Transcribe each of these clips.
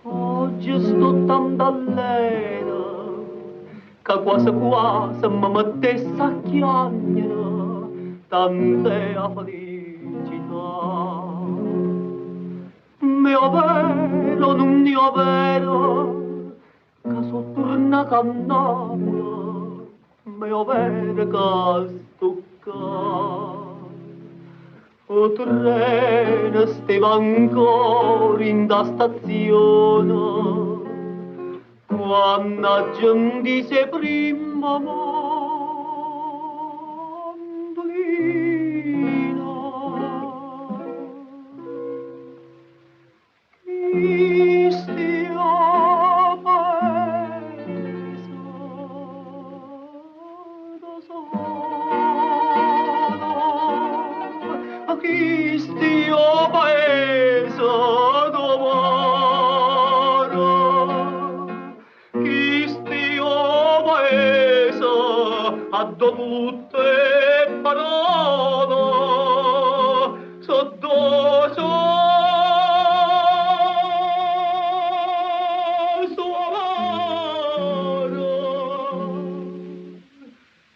Oggi sto tanto allegra che quasi quasi mi mettesse a chiagnere tante a felicità. Mio vero, non mio vero, che sono tornata a Napoli, mio vero che sto qua. O treno stava ancora in da stazione, quando la gente dice prima mandolina. Chi stia paese da solo, chi stia paese domani, chi stia paese a tutte parole, sotto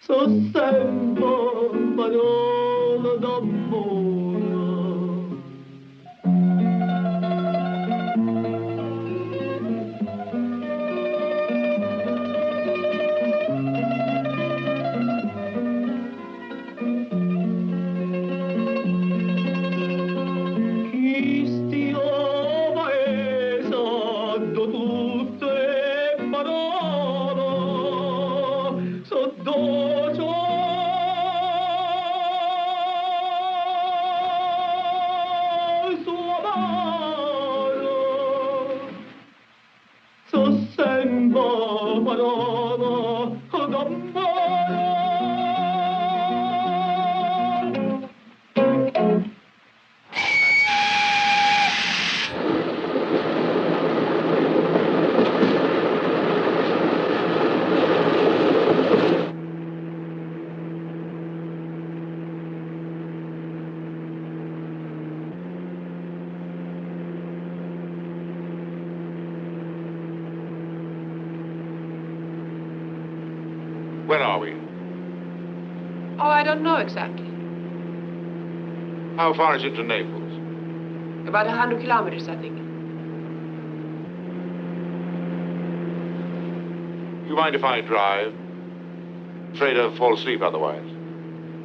so sempre parole d'amore. Chi stia paesando tutte parole, sotto so sempre parola d'amore. Where are we? Oh, I don't know exactly. How far is it to Naples? About 100 kilometers, I think. You mind if I drive? Afraid I'll fall asleep otherwise.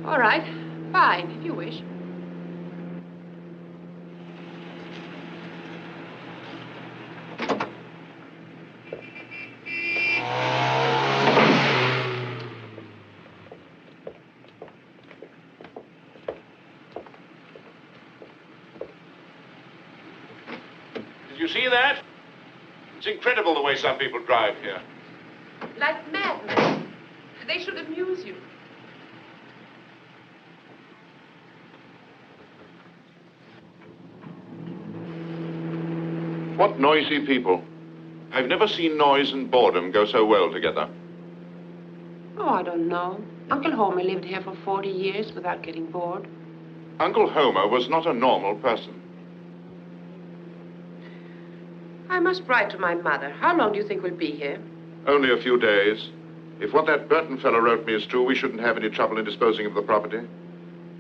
All right. Fine, if you wish. Did you see that? It's incredible the way some people drive here. Like madmen. They should amuse you. What noisy people. I've never seen noise and boredom go so well together. Oh, I don't know. Uncle Homer lived here for 40 years without getting bored. Uncle Homer was not a normal person. I must write to my mother. How long do you think we'll be here? Only a few days. If what that Burton fellow wrote me is true, we shouldn't have any trouble in disposing of the property.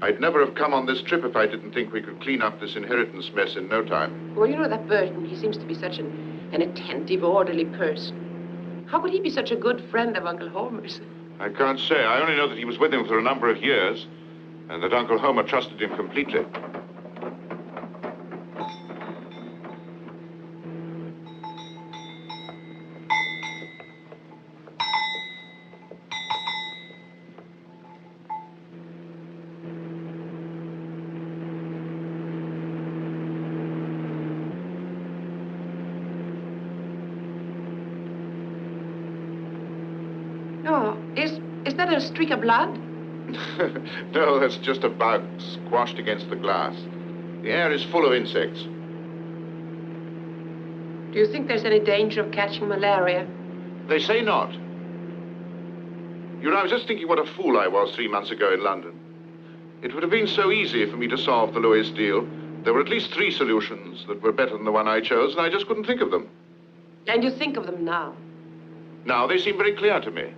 I'd never have come on this trip if I didn't think we could clean up this inheritance mess in no time. Well, you know that Burton, he seems to be such an attentive, orderly person. How could he be such a good friend of Uncle Homer's? I can't say. I only know that he was with him for a number of years, and that Uncle Homer trusted him completely. Oh, is that a streak of blood? No, that's just a bug squashed against the glass. The air is full of insects. Do you think there's any danger of catching malaria? They say not. You know, I was just thinking what a fool I was 3 months ago in London. It would have been so easy for me to solve the Lewis deal. There were at least 3 solutions that were better than the one I chose, and I just couldn't think of them. And you think of them now? Now they seem very clear to me.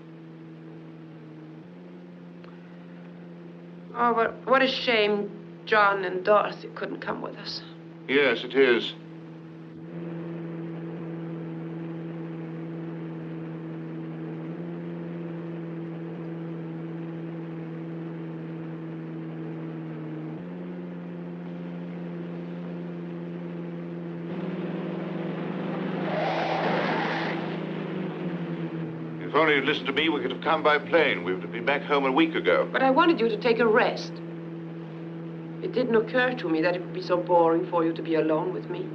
Oh, but what a shame John and Dorothy couldn't come with us. Yes, it is. If only you'd listened to me, we could have come by plane. We would have been back home a week ago. But I wanted you to take a rest. It didn't occur to me that it would be so boring for you to be alone with me.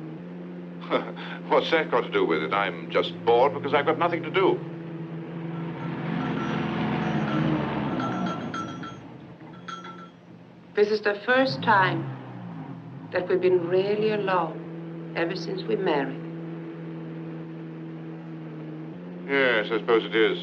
What's that got to do with it? I'm just bored because I've got nothing to do. This is the first time that we've been really alone ever since we married. Yes, I suppose it is.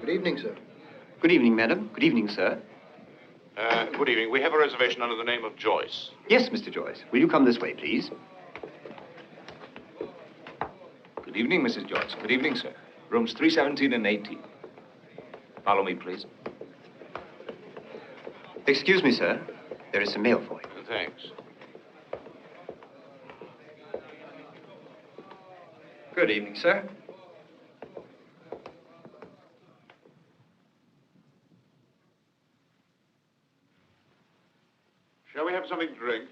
Good evening, sir. Good evening, madam. Good evening, sir. Good evening. We have a reservation under the name of Joyce. Yes, Mr. Joyce. Will you come this way, please? Good evening, Mrs. Joyce. Good evening, sir. Rooms 317 and 18. Follow me, please. Excuse me, sir. There is some mail for you. Thanks. Good evening, sir. Shall we have something to drink?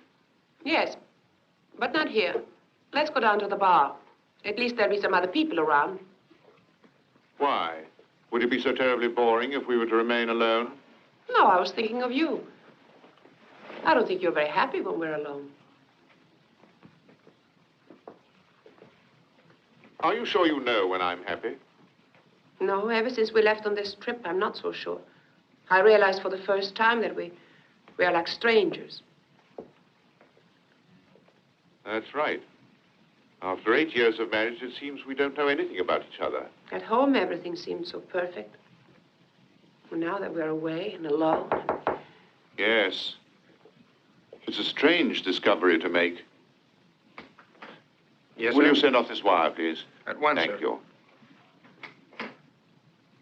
Yes, but not here. Let's go down to the bar. At least there'll be some other people around. Why? Would it be so terribly boring if we were to remain alone? No, I was thinking of you. I don't think you're very happy when we're alone. Are you sure you know when I'm happy? No, ever since we left on this trip, I'm not so sure. I realized for the first time that we are like strangers. That's right. After 8 years of marriage, it seems we don't know anything about each other. At home, everything seemed so perfect. Well, now that we're away and alone. Yes. It's a strange discovery to make. Yes, Will sir? you send off this wire, please? At once, Thank sir. you.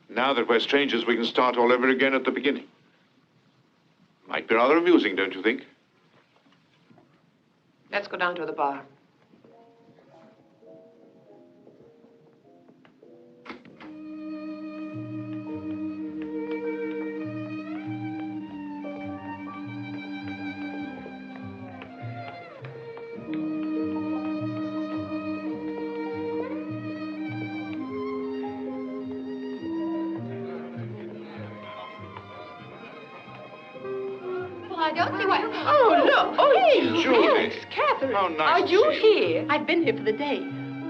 Now that we're strangers, we can start all over again at the beginning. Might be rather amusing, don't you think? Let's go down to the bar. I don't see why. Oh, look. Oh, hey. Julie. Yes, Catherine. How nice Are to you see here? I've been here for the day.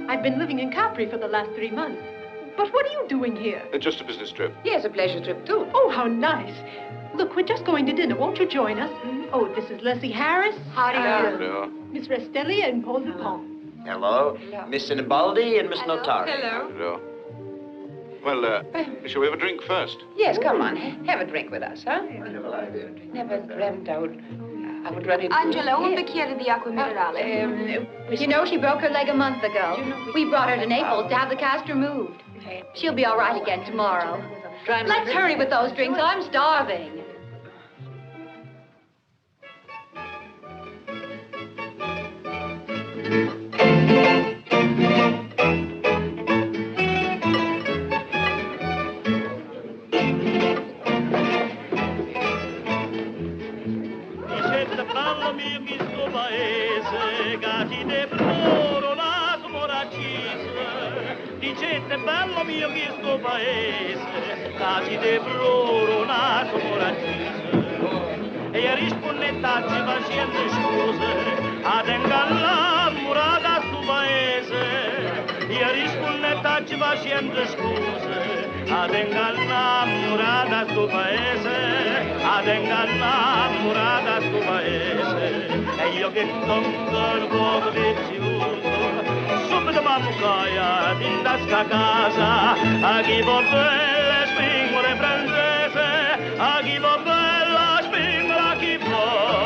I've been living in Capri for the last 3 months. But what are you doing here? Just a business trip. Yes, a pleasure trip, too. Oh, how nice. Look, we're just going to dinner. Won't you join us? Oh, this is Leslie Harris. Howdy, Hello. Miss Restelli and Paul Dupont. Hello. Miss Sinibaldi and Miss Notari. Hello. Hello. Well, shall we have a drink first? Yes, come on. Have a drink with us, huh? Never dreamt I would I would run into Angela, un bicchiere di acqua minerale. You know, she broke her leg a month ago. We brought her to Naples to have the cast removed. She'll be all right again tomorrow. Let's hurry with those drinks. I'm starving. Bello mio chi sto paese, casi de proro la smoracisa. Dicete bello mio chi sto paese, casi de proro la smoracisa. E io rispondetacci facendo scuse, ad ingalla murata sto paese. Io rispondetacci facendo scuse, ad ingalla murata sto paese. Ad ingalla murata sto paese. E io che tonto il fuoco vizioso, subito mammucaia in tasca casa, a chi può belle spingole francese, a chi può bella spingola chi può.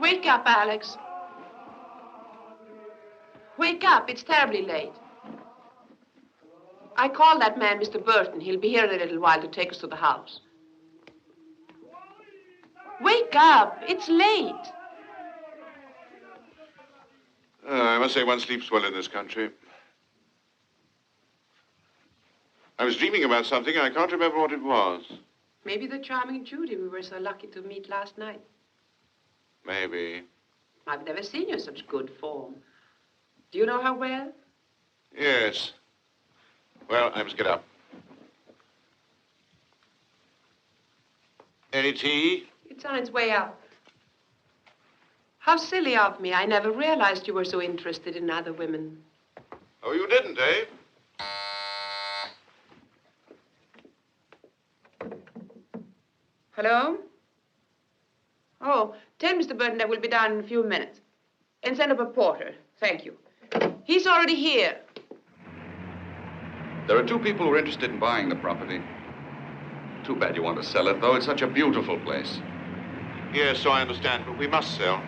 Wake up, Alex. Wake up, it's terribly late. I called that man, Mr. Burton. He'll be here in a little while to take us to the house. Wake up, it's late. I must say one sleeps well in this country. I was dreaming about something. I can't remember what it was. Maybe the charming Judy we were so lucky to meet last night. Maybe. I've never seen you in such good form. Do you know her well? Yes. Well, I must get up. Any tea? It's on its way up. How silly of me. I never realized you were so interested in other women. Oh, you didn't, eh? Hello? Oh, tell Mr. Burton that we'll be down in a few minutes. And send up a porter. Thank you. He's already here. There are two people who are interested in buying the property. Too bad you want to sell it, though. It's such a beautiful place. Yes, so I understand, but we must sell.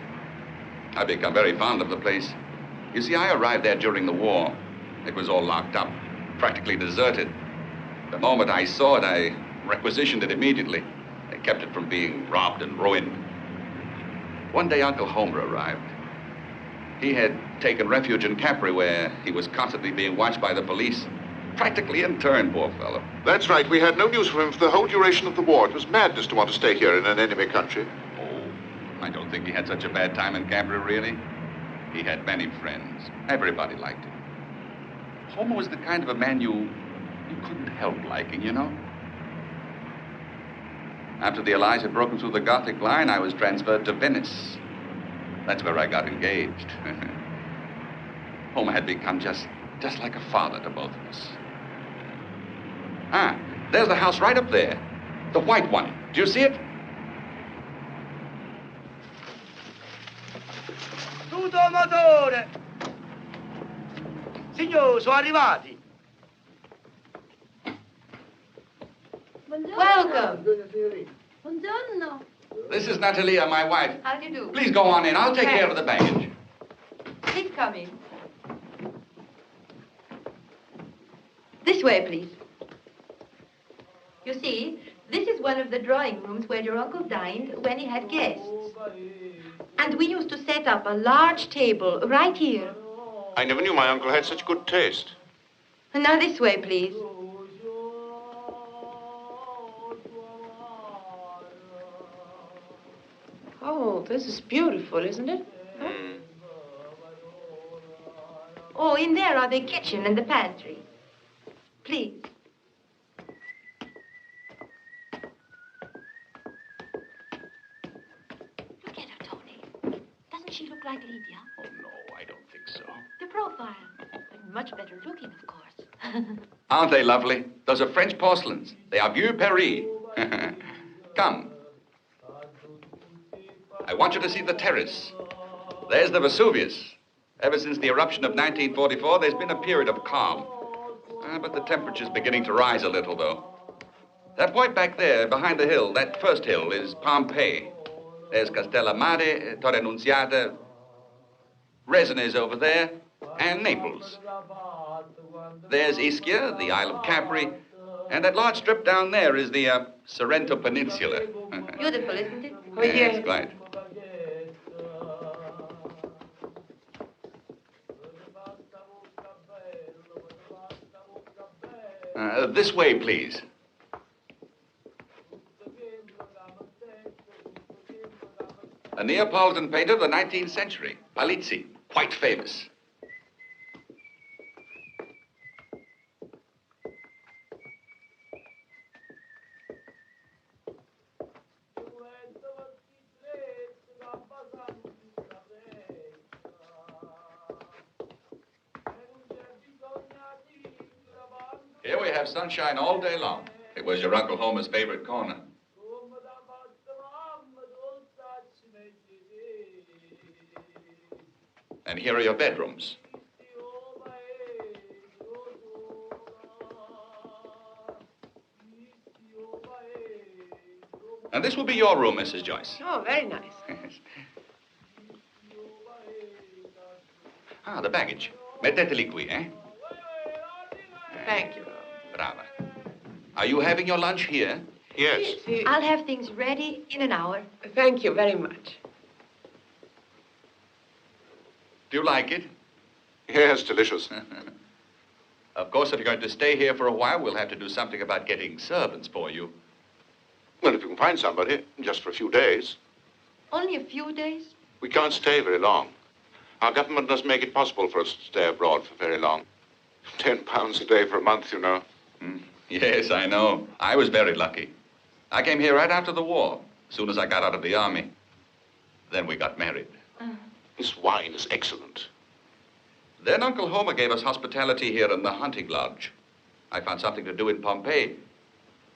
I've become very fond of the place. You see, I arrived there during the war. It was all locked up, practically deserted. The moment I saw it, I requisitioned it immediately. They kept it from being robbed and ruined. One day, Uncle Homer arrived. He had taken refuge in Capri, where he was constantly being watched by the police. Practically interned, poor fellow. That's right. We had no news from him for the whole duration of the war. It was madness to want to stay here in an enemy country. Oh, I don't think he had such a bad time in Capri, really. He had many friends. Everybody liked him. Homer was the kind of a man you couldn't help liking, you know? After the Allies had broken through the Gothic line, I was transferred to Venice. That's where I got engaged. Homer had become just like a father to both of us. Ah, there's the house right up there. The white one. Do you see it? Tutto motore! Signori, sono arrivati. Welcome. Buongiorno. This is Natalia, my wife. How do you do? Please go on in. I'll take care of the baggage. Please come in. This way, please. You see, this is one of the drawing rooms where your uncle dined when he had guests. And we used to set up a large table right here. I never knew my uncle had such good taste. Now this way, please. Oh, this is beautiful, isn't it? Mm. Oh, in there are the kitchen and the pantry. Please. Look at her, Tony. Doesn't she look like Lydia? Oh, no, I don't think so. The profile. But much better looking, of course. Aren't they lovely? Those are French porcelains. They are Vieux Paris. Come. I want you to see the terrace. There's the Vesuvius. Ever since the eruption of 1944, there's been a period of calm. But the temperature's beginning to rise a little, though. That point back there, behind the hill, that first hill, is Pompeii. There's Castellamare, Torre Annunziata, Resines over there, and Naples. There's Ischia, the Isle of Capri, and that large strip down there is the Sorrento Peninsula. Beautiful, isn't it? Oh, yes. Yes, quite. This way, please. A Neapolitan painter of the 19th century, Palizzi, quite famous. Here we have sunshine all day long. It was your Uncle Homer's favorite corner. And here are your bedrooms. And this will be your room, Mrs. Joyce. Oh, very nice. Ah, the baggage. Metteteli qui, eh? Thank you. Brava. Are you having your lunch here? Yes. I'll have things ready in an hour. Thank you very much. Do you like it? Yes, delicious. Of course, if you're going to stay here for a while, we'll have to do something about getting servants for you. Well, if you can find somebody, just for a few days. Only a few days? We can't stay very long. Our government doesn't make it possible for us to stay abroad for very long. £10 a day for a month, you know. Yes, I know. I was very lucky. I came here right after the war, as soon as I got out of the army. Then we got married. This wine is excellent. Then Uncle Homer gave us hospitality here in the hunting lodge. I found something to do in Pompeii.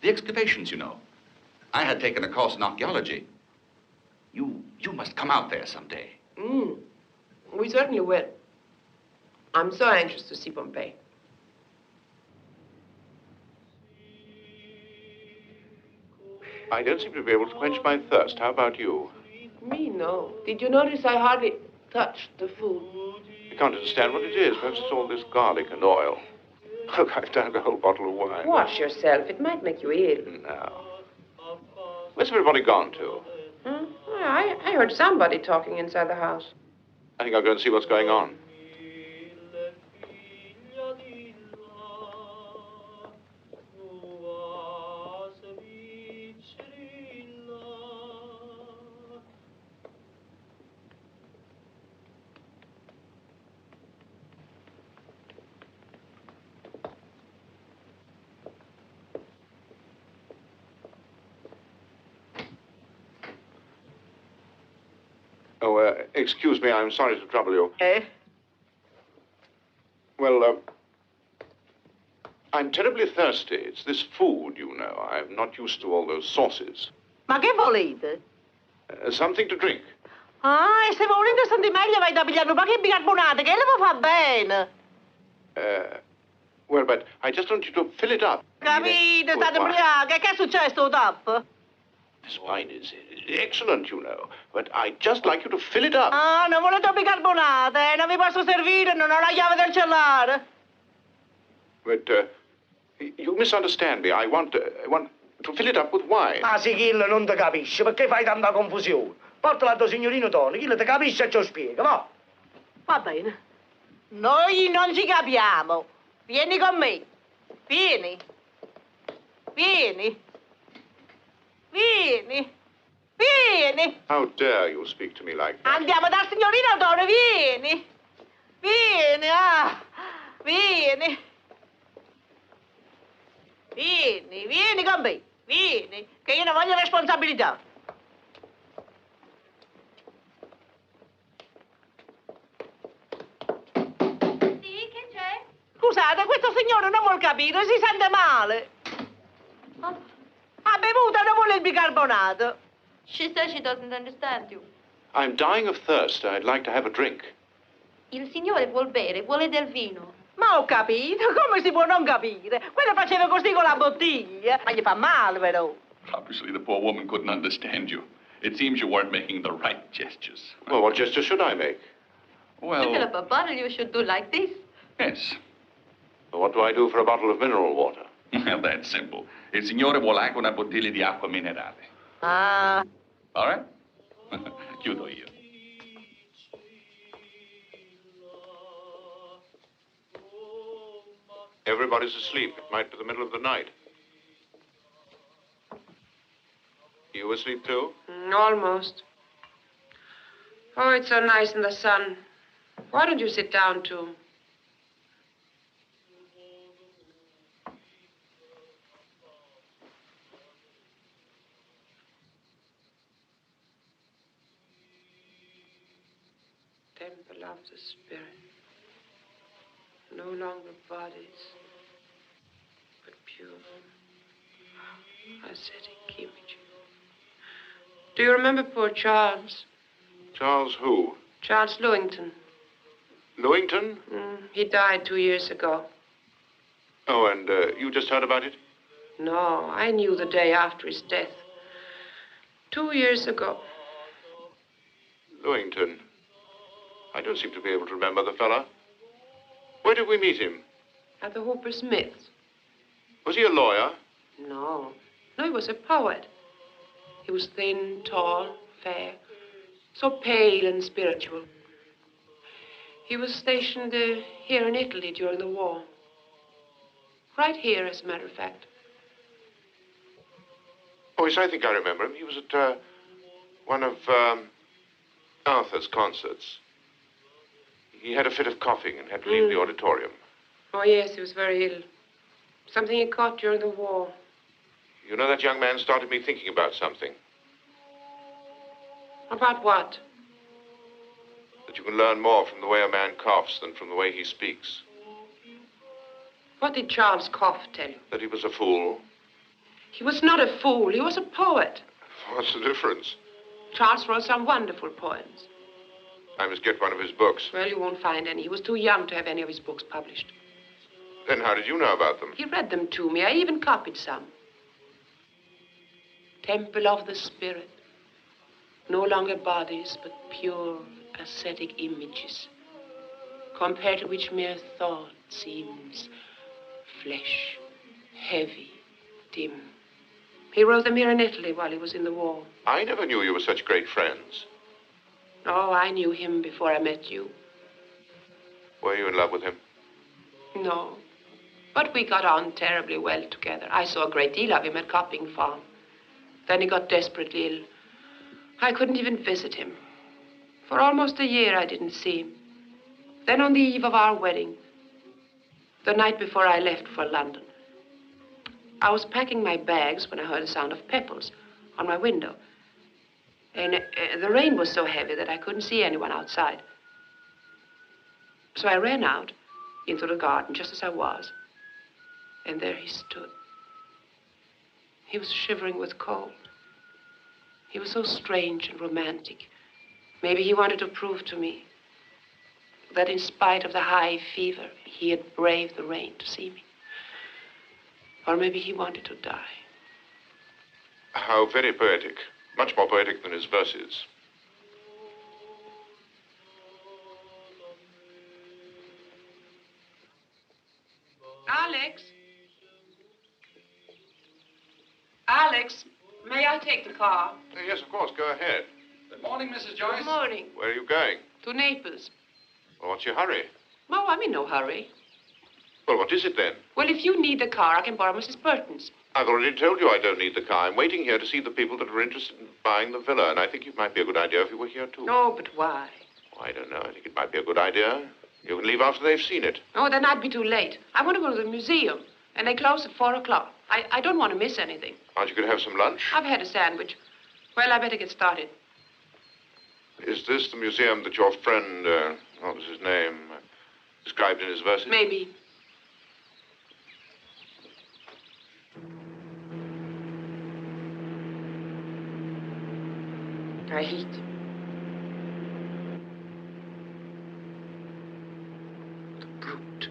The excavations, you know. I had taken a course in archaeology. You must come out there someday. We certainly will. I'm so anxious to see Pompeii. I don't seem to be able to quench my thirst. How about you? Me, no. Did you notice I hardly touched the food? I can't understand what it is. Perhaps it's all this garlic and oil. Look, I've downed a whole bottle of wine. Wash yourself. It might make you ill. No. Where's everybody gone to? I heard somebody talking inside the house. I think I'll go and see what's going on. Oh, excuse me, I'm sorry to trouble you. Eh? Well, I'm terribly thirsty. It's this food, you know. I'm not used to all those sauces. Ma che volete? Something to drink. Ah, e se volete senti meglio vai da pigliare un po' di bicarbonate, che le fa bene. Well, but I just want you to fill it up. Capite, state ubriache. Che è successo, Top? This wine is excellent, you know, but I'd just like you to fill it up. Ah, non volete bicarbonate, non vi posso servire, non ho la chiave del cellare. But, you misunderstand me. I want To fill it up with wine. Ma sì, Gil non ti capisce, perché fai tanta confusione? Portala al signorino Tony, Gil ti capisce e ci spiega, va? Va bene. Noi non ci capiamo. Vieni con me. Vieni. Vieni. Vieni. Vieni. How dare you speak to me like that? Andiamo dal signorino Tony, vieni. Vieni, vieni. Vieni con me. Vieni, che io non voglio responsabilità. Sì, che c'è? Scusate, questo signore non vuol capire, si sente male. Ha bevuto e non vuole il bicarbonato. She says she doesn't understand you. I'm dying of thirst. I'd like to have a drink. Il signore vuol bere, vuole del vino. Ma ho capito, come si può non capire? Quello faceva così con la bottiglia, ma gli fa male però. Obviously, the poor woman couldn't understand you. It seems you weren't making the right gestures. Well, what gesture should I make? To fill Well, up a bottle, you should do like this. yes. Well, what do I do for a bottle of mineral water? Well, that's simple. Il signore vuole anche una bottiglia di acqua minerale. Ah. All right? Chiudo io. Everybody's asleep. It might be the middle of the night. You asleep too? Almost. Oh, it's so nice in the sun. Why don't you sit down too? Temple of the Spirit. No longer bodies, but pure, ascetic images. Do you remember poor Charles? Charles who? Charles Lewington. Lewington? He died 2 years ago. Oh, and you just heard about it? No, I knew the day after his death. 2 years ago. Lewington. I don't seem to be able to remember the fella. Where did we meet him? At the Hooper Smiths. Was he a lawyer? No. No, he was a poet. He was thin, tall, fair, so pale and spiritual. He was stationed here in Italy during the war. Right here, as a matter of fact. Oh, yes, I think I remember him. He was at one of Arthur's concerts. He had a fit of coughing and had to leave the auditorium. Oh, yes, he was very ill. Something he caught during the war. You know, that young man started me thinking about something. About what? That you can learn more from the way a man coughs than from the way he speaks. What did Charles Cough tell you? That he was a fool. He was not a fool. He was a poet. What's the difference? Charles wrote some wonderful poems. I must get one of his books. Well, you won't find any. He was too young to have any of his books published. Then how did you know about them? He read them to me. I even copied some. Temple of the Spirit. No longer bodies, but pure, ascetic images, compared to which mere thought seems flesh, heavy, dim. He wrote them here in Italy while he was in the war. I never knew you were such great friends. Oh, I knew him before I met you. Were you in love with him? No, but we got on terribly well together. I saw a great deal of him at Copping Farm. Then he got desperately ill. I couldn't even visit him. For almost a year, I didn't see him. Then on the eve of our wedding, the night before I left for London, I was packing my bags when I heard a sound of pebbles on my window. And the rain was so heavy that I couldn't see anyone outside. So I ran out into the garden just as I was. And there he stood. He was shivering with cold. He was so strange and romantic. Maybe he wanted to prove to me that in spite of the high fever, he had braved the rain to see me. Or maybe he wanted to die. How very poetic. Much more poetic than his verses. Alex? Alex, may I take the car? Yes, of course. Go ahead. Good morning, Mrs. Joyce. Good morning. Where are you going? To Naples. Well, what's your hurry? Oh, I'm in no hurry. Well, what is it then? Well, if you need the car, I can borrow Mrs. Burton's. I've already told you I don't need the car. I'm waiting here to see the people that are interested in buying the villa, and I think it might be a good idea if you were here, too. Oh, but why? Oh, I don't know. I think it might be a good idea. You can leave after they've seen it. Oh, then I'd be too late. I want to go to the museum, and they close at 4 o'clock. I don't want to miss anything. Aren't you going to have some lunch? I've had a sandwich. Well, I better get started. Is this the museum that your friend, what was his name, described in his verses? Maybe. I heat. The brute.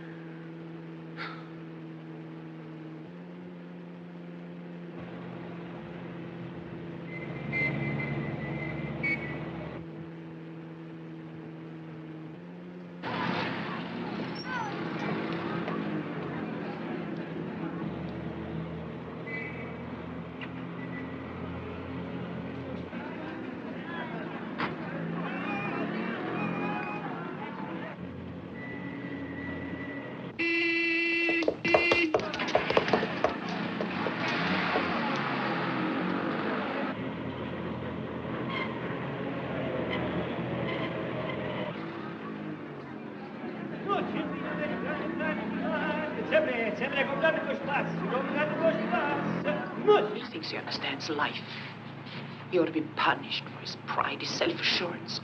He thinks he understands life. He ought to be punished for his pride, his self-assurance.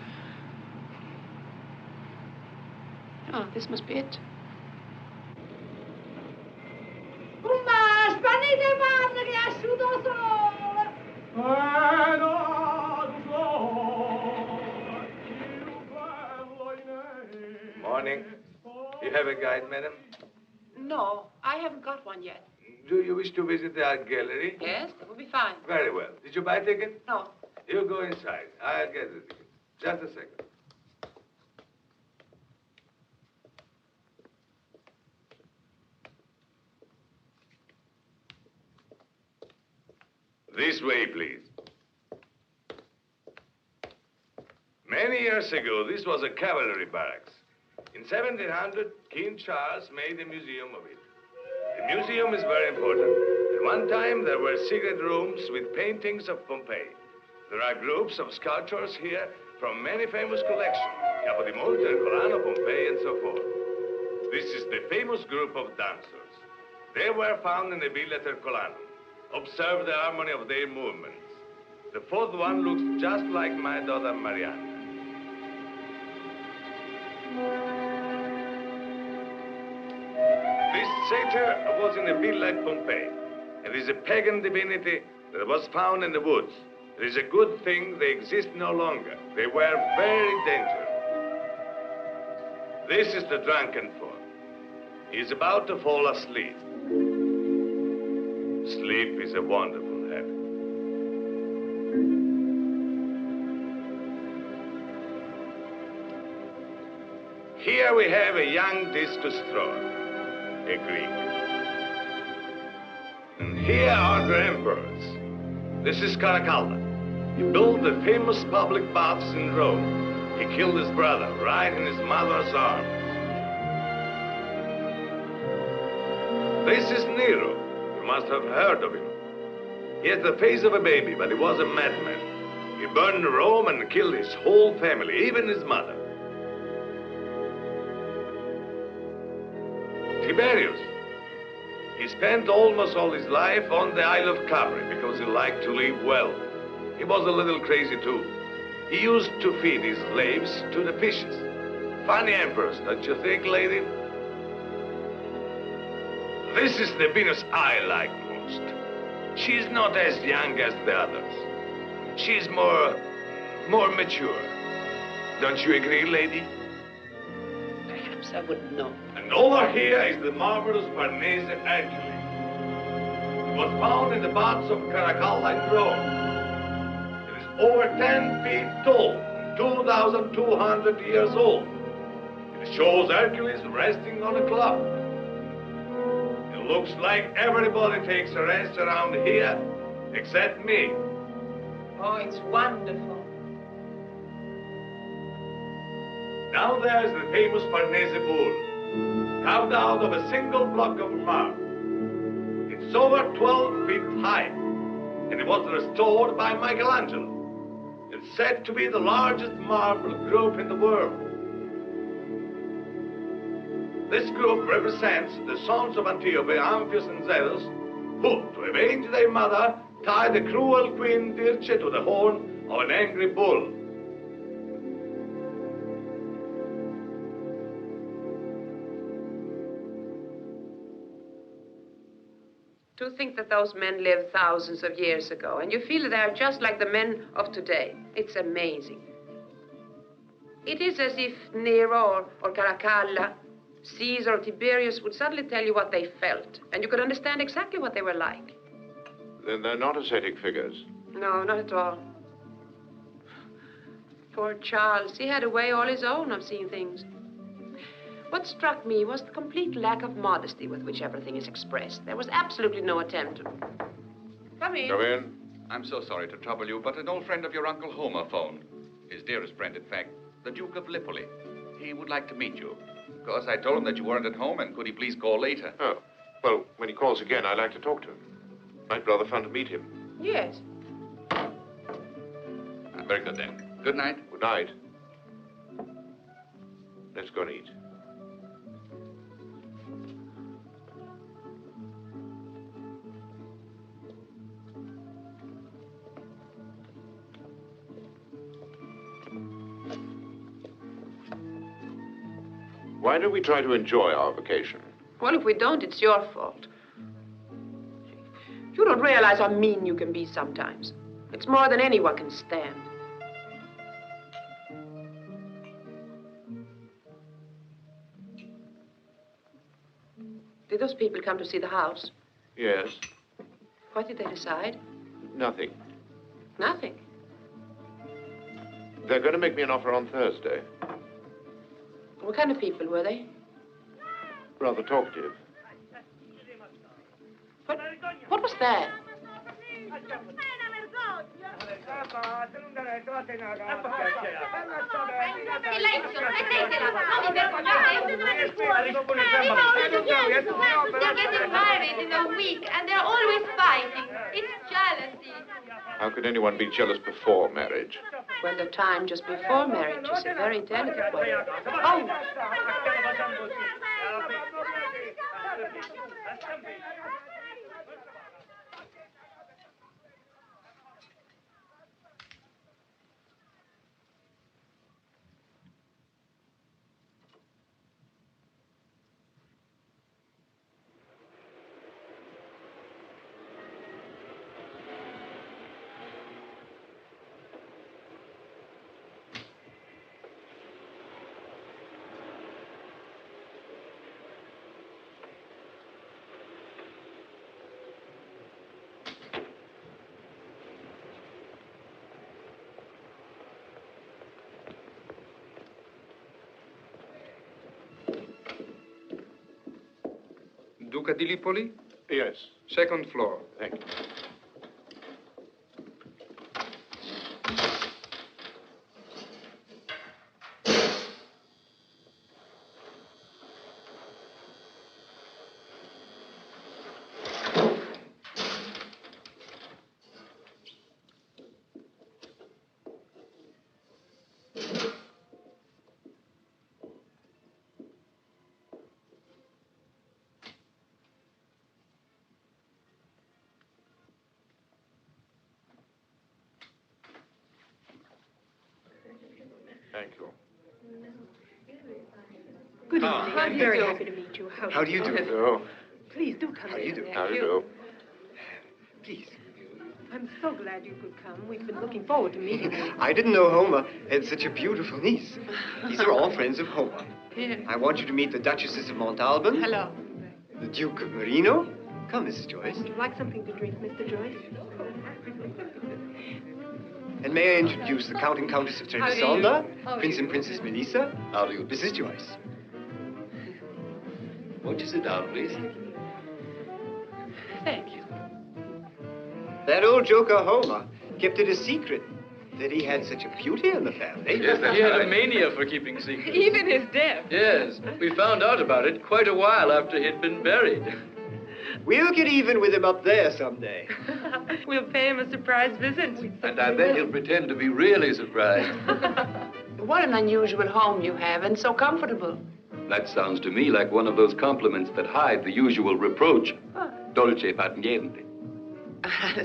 Oh, this must be it. Morning. You have a guide, madam? No, I haven't got one yet. Do you wish to visit the art gallery? Yes, that would be fine. Very well. Did you buy a ticket? No. You go inside. I'll get the ticket. Just a second. This way, please. Many years ago, this was a cavalry barracks. In 1700, King Charles made a museum of it. The museum is very important. At one time, there were secret rooms with paintings of Pompeii. There are groups of sculptures here from many famous collections, Capodimonte, Colano, Pompeii, and so forth. This is the famous group of dancers. They were found in the villa Colano. Observe the harmony of their movements. The fourth one looks just like my daughter Marianne. This satyr was in a villa at Pompeii. It is a pagan divinity that was found in the woods. It is a good thing they exist no longer. They were very dangerous. This is the drunken form. He is about to fall asleep. Sleep is a wonderful habit. Here we have a young discus thrower, a Greek. And here are the emperors. This is Caracalla. He built the famous public baths in Rome. He killed his brother right in his mother's arms. This is Nero. You must have heard of him. He had the face of a baby, but he was a madman. He burned Rome and killed his whole family, even his mother. Tiberius. He spent almost all his life on the Isle of Capri because he liked to live well. He was a little crazy too. He used to feed his slaves to the fishes. Funny emperors, don't you think, lady? This is the Venus I like most. She's not as young as the others. She's more mature. Don't you agree, lady? Perhaps I wouldn't know. And over here is the marvelous Farnese Hercules. It was found in the baths of Caracalla in Rome. It is over 10 feet tall, 2,200 years old. It shows Hercules resting on a club. It looks like everybody takes a rest around here except me. Oh, it's wonderful. Now there's the famous Farnese bull, carved out of a single block of marble. It's over 12 feet high, and it was restored by Michelangelo. It's said to be the largest marble group in the world. This group represents the sons of Antiope, Amphius and Zeus, who, to avenge their mother, tied the cruel queen Dirce to the horn of an angry bull. To think that those men lived thousands of years ago, and you feel they're just like the men of today. It's amazing. It is as if Nero or Caracalla, Caesar or Tiberius would suddenly tell you what they felt, and you could understand exactly what they were like. Then they're not ascetic figures. No, not at all. Poor Charles, he had a way all his own of seeing things. What struck me was the complete lack of modesty with which everything is expressed. There was absolutely no attempt to... Come in. Come in. I'm so sorry to trouble you, but an old friend of your Uncle Homer phoned. His dearest friend, in fact, the Duke of Lipoli. He would like to meet you. Of course, I told him that you weren't at home, and could he please call later? Oh, well, when he calls again, I'd like to talk to him. Might be rather fun to meet him. Yes. Very good, then. Good night. Good night. Let's go and eat. Why don't we try to enjoy our vacation? Well, if we don't, it's your fault. You don't realize how mean you can be sometimes. It's more than anyone can stand. Did those people come to see the house? Yes. What did they decide? Nothing. Nothing. They're going to make me an offer on Thursday. What kind of people were they? Rather talkative. What was that? Silenzio, prendetela, non vi vergognate. They're getting married in a week, and they're always fighting. It's jealousy. How could anyone be jealous before marriage? Well, the time just before marriage is a very delicate one. Oh! Duca di Lipoli? Yes. Second floor. Thank you. Thank you. Good evening. I'm very happy to meet you. How do you do? Oh, Please do come in. How do you do? how do you do? Please. I'm so glad you could come. We've been looking forward to meeting you. I didn't know Homer had such a beautiful niece. These are all friends of Homer. Here. I want you to meet the Duchesses of Montalban. Hello. The Duke of Marino. Come, Mrs. Joyce. Would you like something to drink, Mr. Joyce? And may I introduce the Count and Countess of How do you do? Trebisonda, How do Prince you and do? Princess Melissa. How do you, Mrs. Joyce? Won't you sit down, please? Thank you. That old joker Homer kept it a secret that he had such a beauty in the family. Yes, he had a mania for keeping secrets. Even his death. Yes, we found out about it quite a while after he'd been buried. We'll get even with him up there someday. We'll pay him a surprise visit. And I bet he'll pretend to be really surprised. What an unusual home you have, and so comfortable. That sounds to me like one of those compliments that hide the usual reproach. Dolce far niente.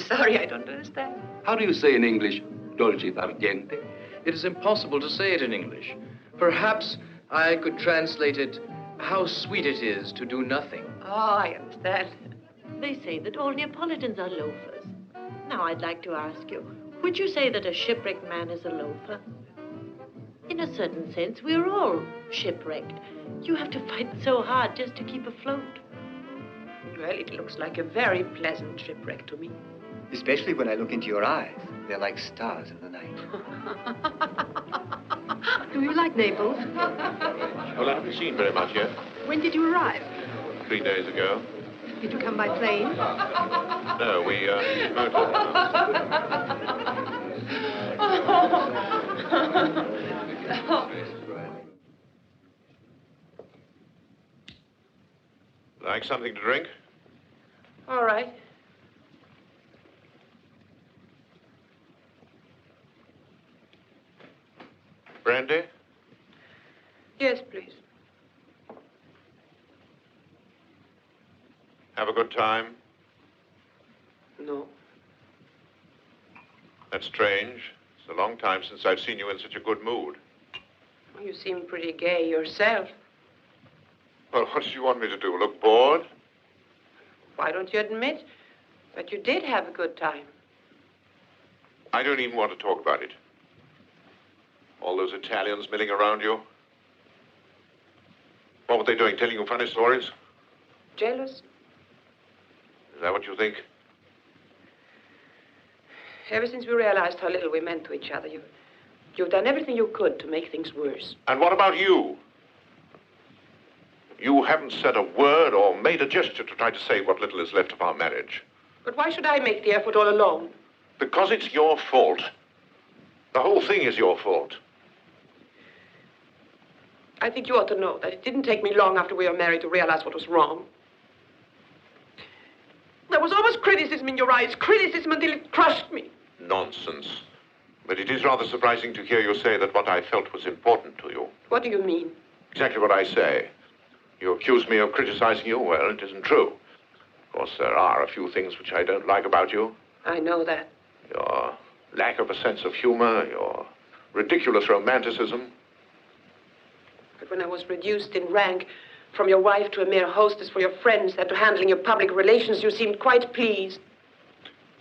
Sorry, I don't understand. How do you say in English, dolce far niente? It is impossible to say it in English. Perhaps I could translate it, how sweet it is to do nothing. Oh, I understand. They say that all Neapolitans are loafers. Now, I'd like to ask you, would you say that a shipwrecked man is a loafer? In a certain sense, we're all shipwrecked. You have to fight so hard just to keep afloat. Well, it looks like a very pleasant shipwreck to me. Especially when I look into your eyes. They're like stars in the night. Do you like Naples? Well, I haven't seen very much yet. When did you arrive? 3 days ago. Did you come by plane? No, we Like something to drink? All right. Brandy? Yes, please. Have a good time? No. That's strange. It's a long time since I've seen you in such a good mood. Well, you seem pretty gay yourself. Well, what did you want me to do? Look bored? Why don't you admit that you did have a good time? I don't even want to talk about it. All those Italians milling around you. What were they doing? Telling you funny stories? Jealous? Is that what you think? Ever since we realized how little we meant to each other, you've done everything you could to make things worse. And what about you? You haven't said a word or made a gesture to try to save what little is left of our marriage. But why should I make the effort all alone? Because it's your fault. The whole thing is your fault. I think you ought to know that it didn't take me long after we were married to realize what was wrong. There was always criticism in your eyes, criticism until it crushed me. Nonsense. But it is rather surprising to hear you say that what I felt was important to you. What do you mean? Exactly what I say. You accuse me of criticizing you. Well, it isn't true. Of course, there are a few things which I don't like about you. I know that. Your lack of a sense of humor, your ridiculous romanticism. But when I was reduced in rank from your wife to a mere hostess for your friends and to handling your public relations, you seemed quite pleased.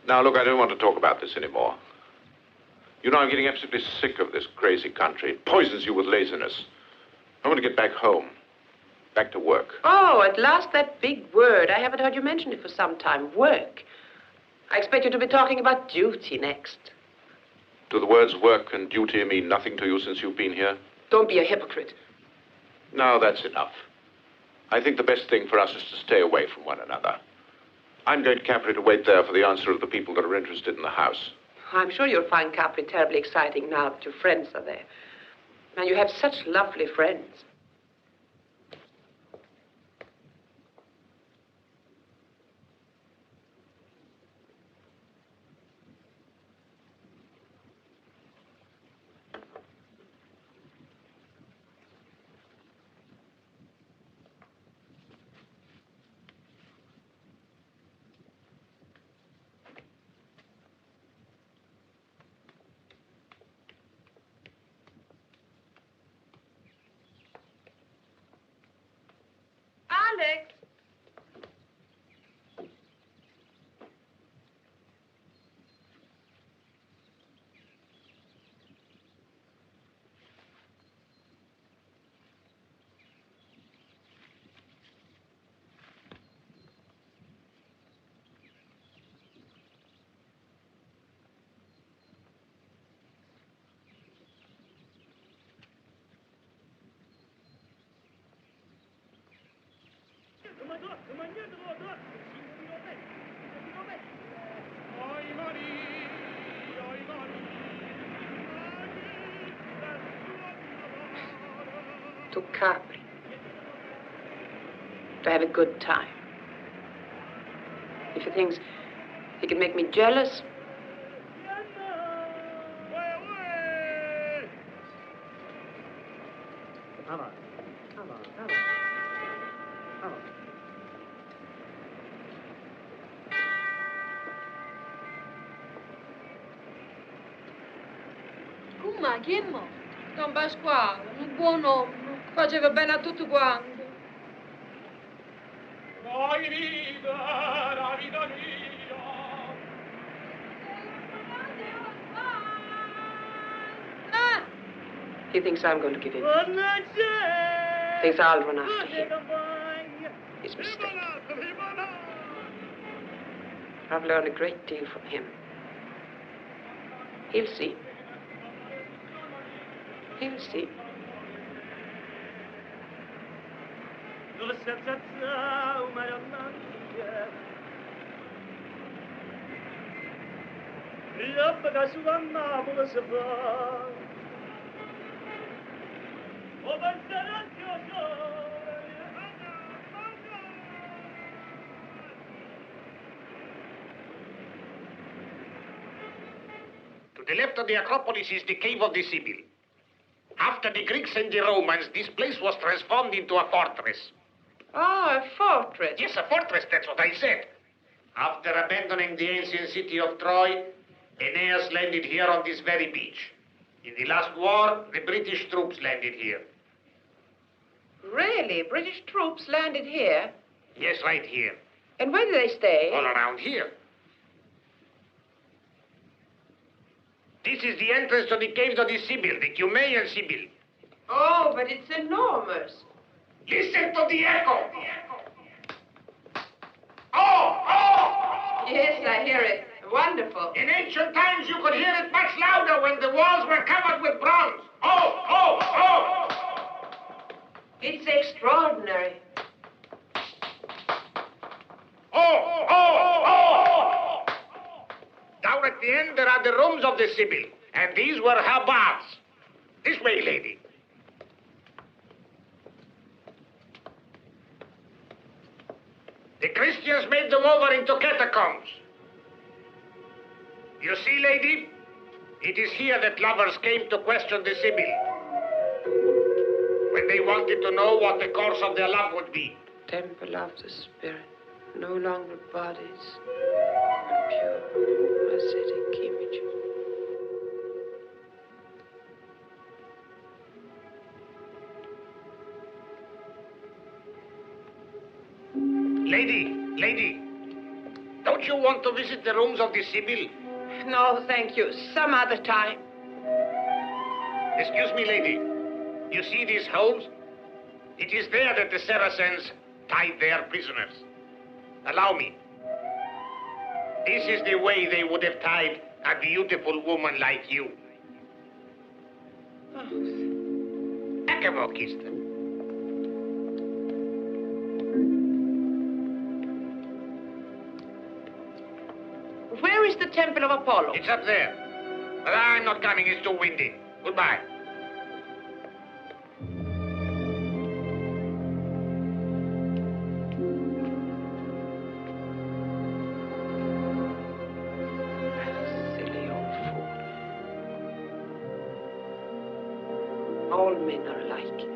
Now, look, I don't want to talk about this anymore. You know, I'm getting absolutely sick of this crazy country. It poisons you with laziness. I want to get back home. Back to work. Oh, at last that big word. I haven't heard you mention it for some time. Work. I expect you to be talking about duty next. Do the words work and duty mean nothing to you since you've been here? Don't be a hypocrite. No, that's enough. I think the best thing for us is to stay away from one another. I'm going to Capri to wait there for the answer of the people that are interested in the house. I'm sure you'll find Capri terribly exciting now that your friends are there. And you have such lovely friends. Alex! to Capri, to have a good time. If he thinks he can make me jealous, Ma chi è morto? Don Pasquale, un buon uomo, faceva bene a tutto quanto. Vai vita, la vita mia. he thinks I'm going to give in. Thinks I'll run after him. He's mistaken. I've learned a great deal from him. He'll see. He'll see. To the left of the Acropolis is the Cave of the Sibyl. After the Greeks and the Romans, this place was transformed into a fortress. Ah, a fortress. Yes, a fortress, that's what I said. After abandoning the ancient city of Troy, Aeneas landed here on this very beach. In the last war, the British troops landed here. Really? British troops landed here? Yes, right here. And where do they stay? All around here. This is the entrance to the caves of the Sibyl, the Cumaean Sibyl. Oh, but it's enormous. Listen to the echo. Oh, oh! Yes, I hear it. Wonderful. In ancient times, you could hear it much louder when the walls were covered with bronze. Oh, oh, oh! It's extraordinary. Oh, oh, oh! Down at the end, there are the rooms of the Sibyl, and these were her baths. This way, lady. The Christians made them over into catacombs. You see, lady? It is here that lovers came to question the Sibyl, when they wanted to know what the course of their love would be. Temple of the Spirit, no longer bodies, but pure, ascetic images. Lady, don't you want to visit the rooms of the Sibyl? No, thank you. Some other time. Excuse me, lady. You see these holes? It is there that the Saracens tied their prisoners. Allow me. This is the way they would have tied a beautiful woman like you. Akavo kissed them. Where is the Temple of Apollo? It's up there. But I'm not coming, it's too windy. Goodbye. Silly old fool. All men are alike.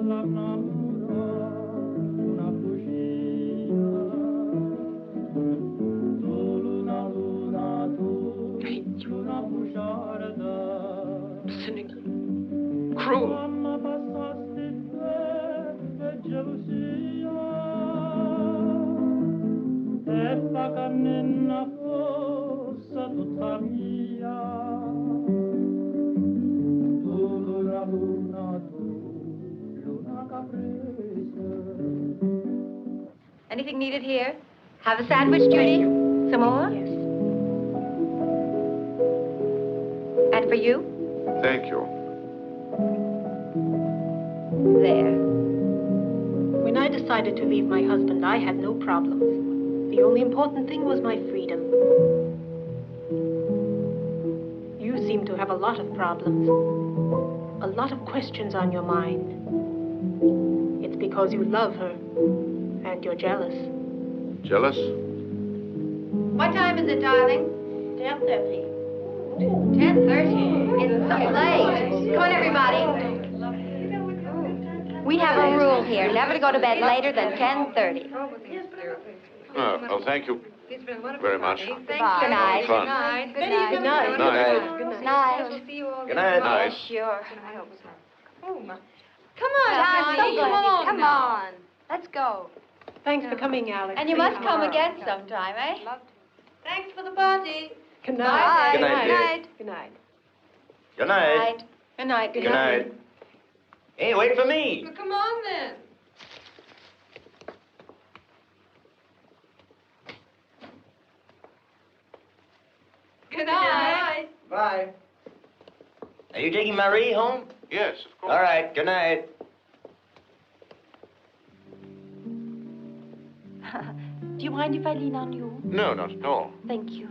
Cynical. Cruel. Anything needed here? Have a sandwich, Judy? Some more? Yes. And for you? Thank you. There. When I decided to leave my husband, I had no problems. The only important thing was my freedom. You seem to have a lot of problems. A lot of questions on your mind. It's because you love her. And you're jealous. Jealous? What time is it, darling? 10:30. 10:30. It's so late. Come on, everybody. We have a rule here, never to go to bed later than 10:30. Oh, thank you very much. Good night. Fun. Good night. Good night. Good night. Good night. Good night. Night. Sure. Come on, Johnny. Come on. Let's go. Thanks for coming, Alex. And you must come again sometime, eh? Thanks for the party. Good night. Good night, dear. Good night. Good night. Good night. Good night. Hey, wait for me. Well, come on then. Good night. Bye. Are you taking Marie home? Yes, of course. All right. Good night. Do you mind if I lean on you? No, not at all. Thank you.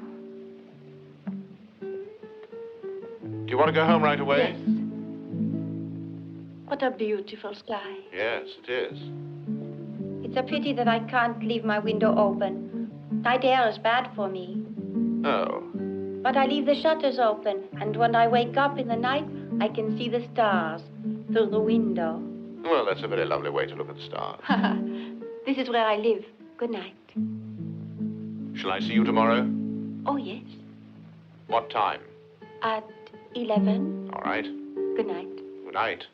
Do you want to go home right away? Yes. What a beautiful sky. Yes, it is. It's a pity that I can't leave my window open. Night air is bad for me. Oh. But I leave the shutters open, and when I wake up in the night, I can see the stars through the window. Well, that's a very lovely way to look at the stars. This is where I live. Good night. Shall I see you tomorrow? Oh, yes. What time? At 11. All right. Good night. Good night.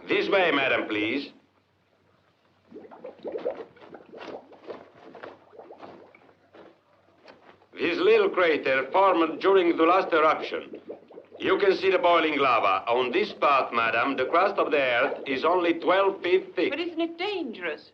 This way, madam, please. This little crater formed during the last eruption. You can see the boiling lava. On this part, madam, the crust of the earth is only 12 feet thick. But isn't it dangerous?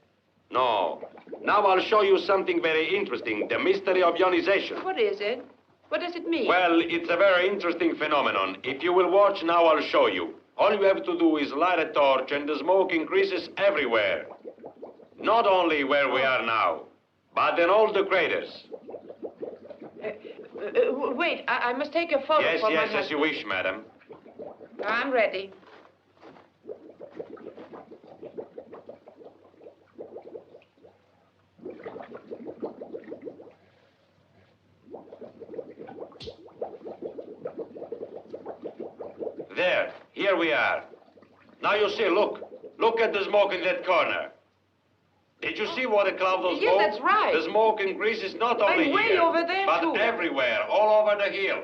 No. Now I'll show you something very interesting, the mystery of ionization. What is it? What does it mean? Well, it's a very interesting phenomenon. If you will watch now, I'll show you. All you have to do is light a torch and the smoke increases everywhere. Not only where we are now, but in all the craters. Wait, I must take a photo Yes, for my yes, husband. as you wish, madam. I'm ready. There, here we are. Now you see, look. Look at the smoke in that corner. Did you see what a cloud of smoke? Yes, that's right. The smoke in Greece is not only And way here, over there, but too. everywhere, all over the hill.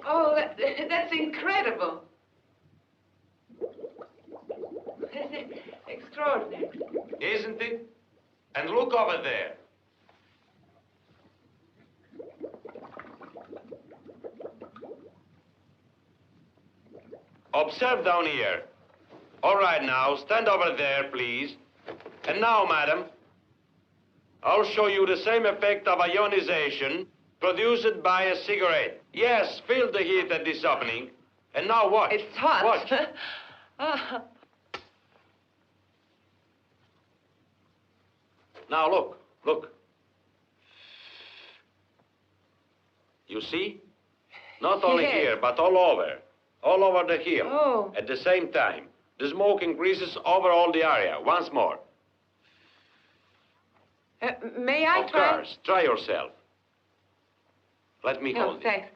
Oh, that's incredible. Extraordinary. Isn't it? And look over there. Observe down here. All right, now, stand over there, please. And now, madam, I'll show you the same effect of ionization produced by a cigarette. Yes, feel the heat at this opening. And now watch. It's hot. Watch. Now look, look. You see? Not only Yes. here, but all over the hill. Oh. At the same time. The smoke increases over all the area. Once more. May I Of try? course. Try yourself. Let me No, hold it. thanks.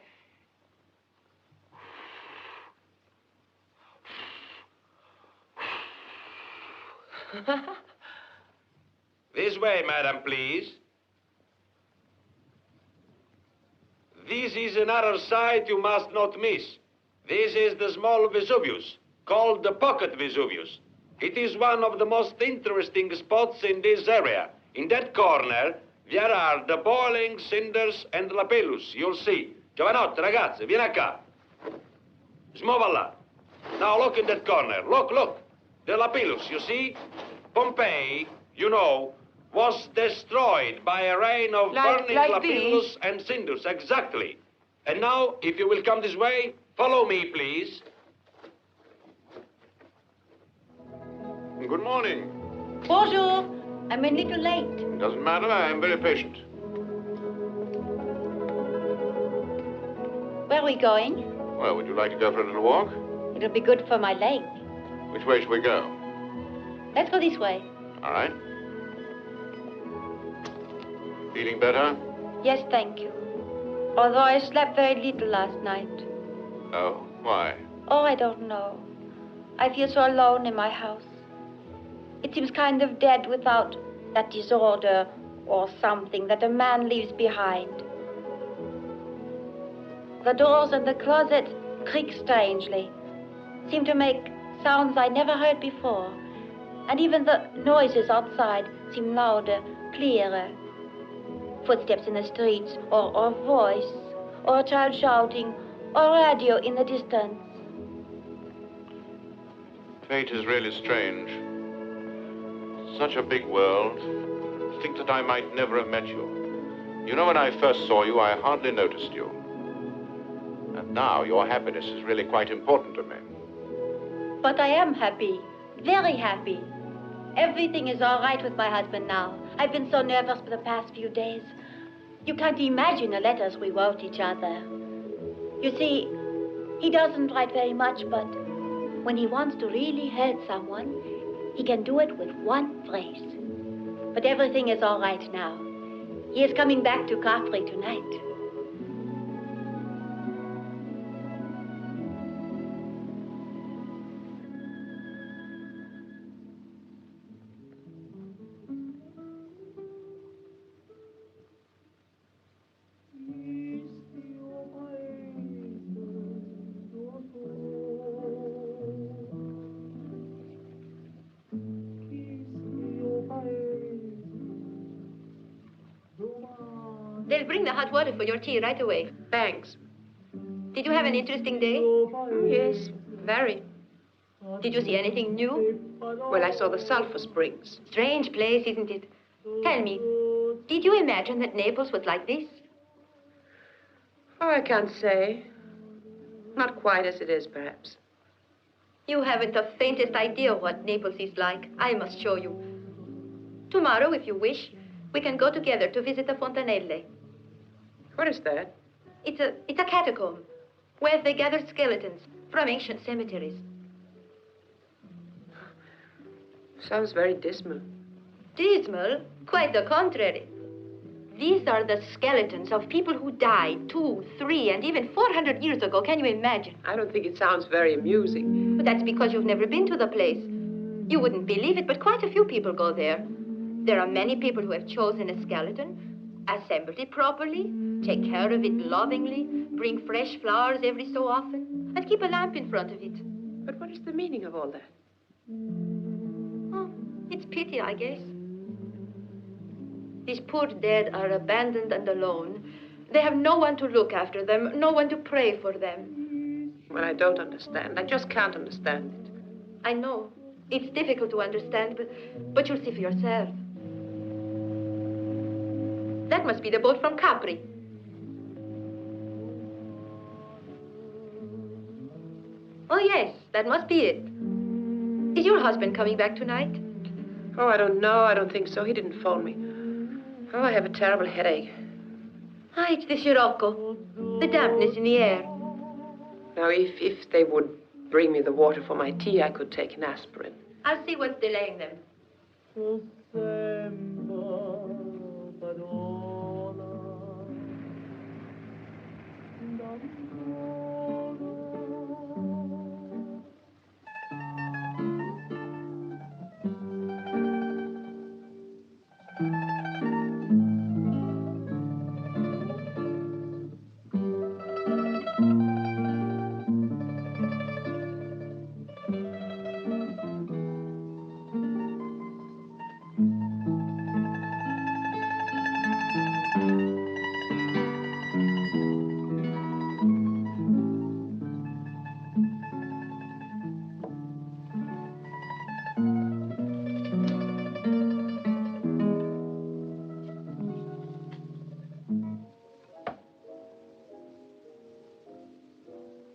This way, madam, please. This is another sight you must not miss. This is the small Vesuvius, called the pocket Vesuvius. It is one of the most interesting spots in this area. In that corner, there are the boiling cinders and lapellus. You'll see. Giovanotti, ragazzi, vieni qua. Smuova là. Now look in that corner. Look, look. The lapellus, you see? Pompeii, you know, was destroyed by a rain of burning like lapillus and cinders. Exactly. And now, if you will come this way, follow me, please. Good morning. Bonjour. I'm a little late. Doesn't matter, I am very patient. Where are we going? Well, would you like to go for a little walk? It'll be good for my leg. Which way should we go? Let's go this way. All right. Feeling better? Yes, thank you. Although I slept very little last night. Oh, why? Oh, I don't know. I feel so alone in my house. It seems kind of dead without that disorder or something that a man leaves behind. The doors and the closet creak strangely, seem to make sounds I never heard before. And even the noises outside seem louder, clearer. Footsteps in the streets, or a voice, or a child shouting, or radio in the distance. Fate is really strange. Such a big world. To think that I might never have met you. You know, when I first saw you, I hardly noticed you. And now your happiness is really quite important to me. But I am happy, very happy. Everything is all right with my husband now. I've been so nervous for the past few days. You can't imagine the letters we wrote each other. You see, he doesn't write very much, but when he wants to really hurt someone, he can do it with one phrase. But everything is all right now. He is coming back to Capri tonight. They'll bring the hot water for your tea right away. Thanks. Did you have an interesting day? Yes, very. Did you see anything new? Well, I saw the sulfur springs. Strange place, isn't it? Tell me, did you imagine that Naples was like this? Oh, I can't say. Not quite as it is, perhaps. You haven't the faintest idea what Naples is like. I must show you. Tomorrow, if you wish, we can go together to visit the Fontanelle. What is that? It's a catacomb where they gathered skeletons from ancient cemeteries. Sounds very dismal. Dismal? Quite the contrary. These are the skeletons of people who died 200, 300, and even 400 years ago. Can you imagine? I don't think it sounds very amusing. But that's because you've never been to the place. You wouldn't believe it, but quite a few people go there. There are many people who have chosen a skeleton, assembled it properly, take care of it lovingly, bring fresh flowers every so often, and keep a lamp in front of it. But what is the meaning of all that? Oh, it's pity, I guess. These poor dead are abandoned and alone. They have no one to look after them, no one to pray for them. Well, I don't understand. I just can't understand it. I know. It's difficult to understand, but you'll see for yourself. That must be the boat from Capri. Oh, yes, that must be it. Is your husband coming back tonight? Oh, I don't know. I don't think so. He didn't phone me. Oh, I have a terrible headache. Ah, it's the sirocco. The dampness in the air. Now, if they would bring me the water for my tea, I could take an aspirin. I'll see what's delaying them.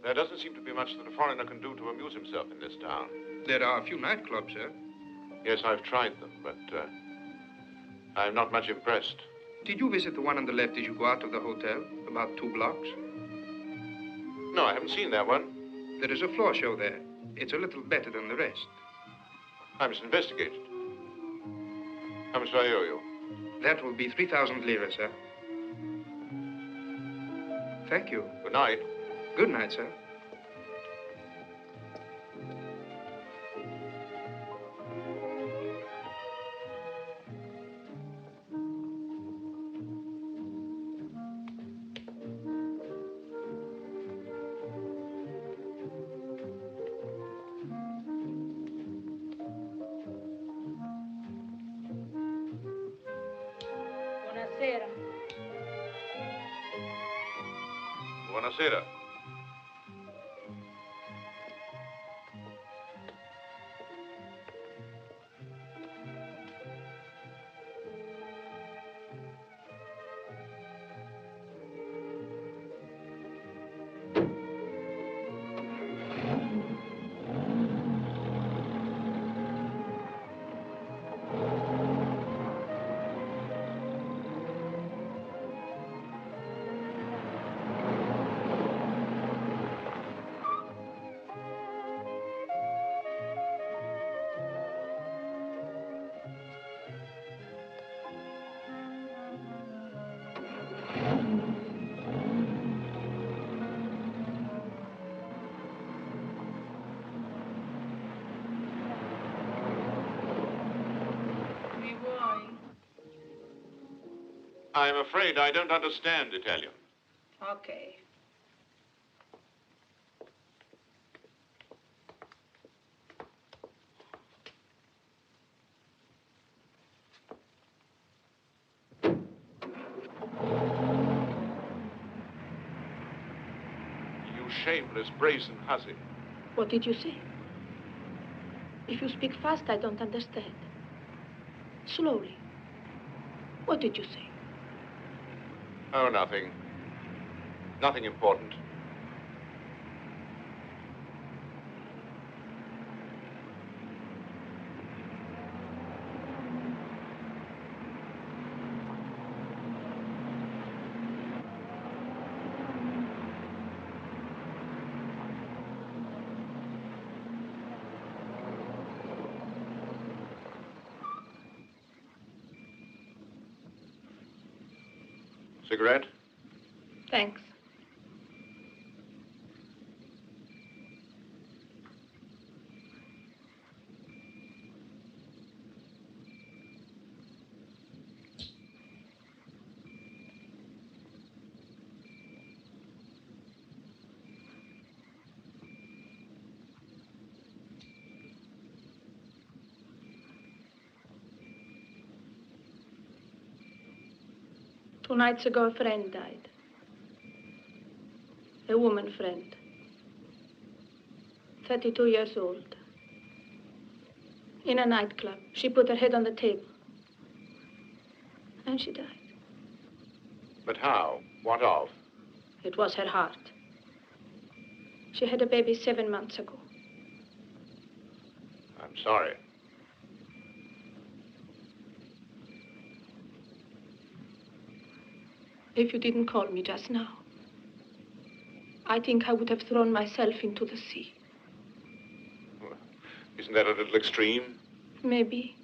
There doesn't seem to be much that a foreigner can do to amuse himself in this town. There are a few nightclubs, sir. Yes, I've tried them, but I'm not much impressed. Did you visit the one on the left as you go out of the hotel, about 2 blocks? No, I haven't seen that one. There is a floor show there. It's a little better than the rest. I must investigate it. How much do I owe you? That will be 3,000 lira, sir. Thank you. Good night. Good night, sir. Buonasera. Buonasera. I'm afraid I don't understand Italian. Okay. You shameless, brazen hussy. What did you say? If you speak fast, I don't understand. Slowly. What did you say? Oh, nothing. Nothing important. Cigarette? Thanks. 2 nights ago, a friend died. A woman friend. 32 years old. In a nightclub, she put her head on the table. And she died. But how? What of? It was her heart. She had a baby 7 months ago. I'm sorry. If you didn't call me just now, I think I would have thrown myself into the sea. Isn't that a little extreme? Maybe.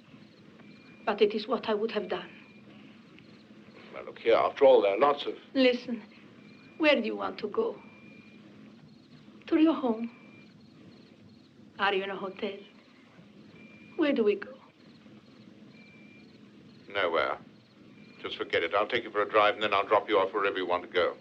But it is what I would have done. Well, look here. After all, there are lots of... Listen, where do you want to go? To your home? Are you in a hotel? Where do we go? Nowhere. Just forget it. I'll take you for a drive, and then I'll drop you off wherever you want to go.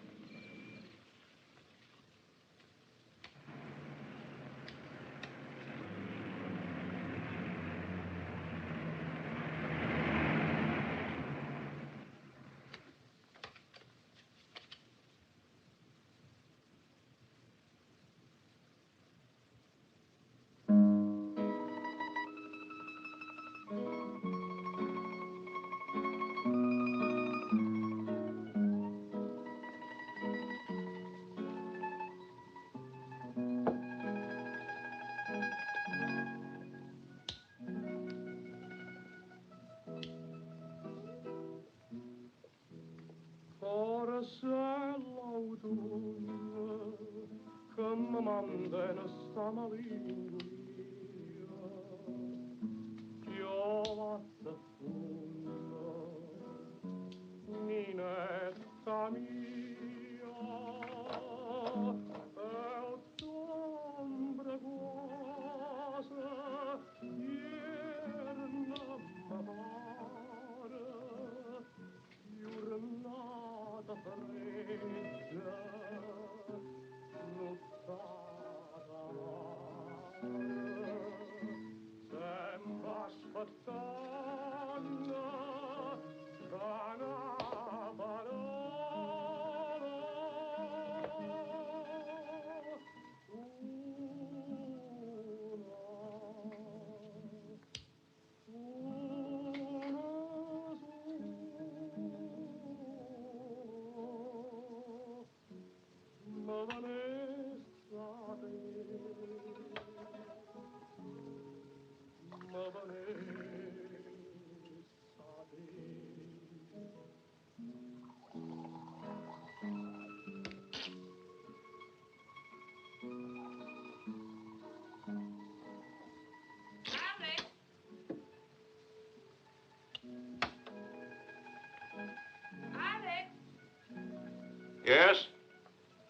Yes?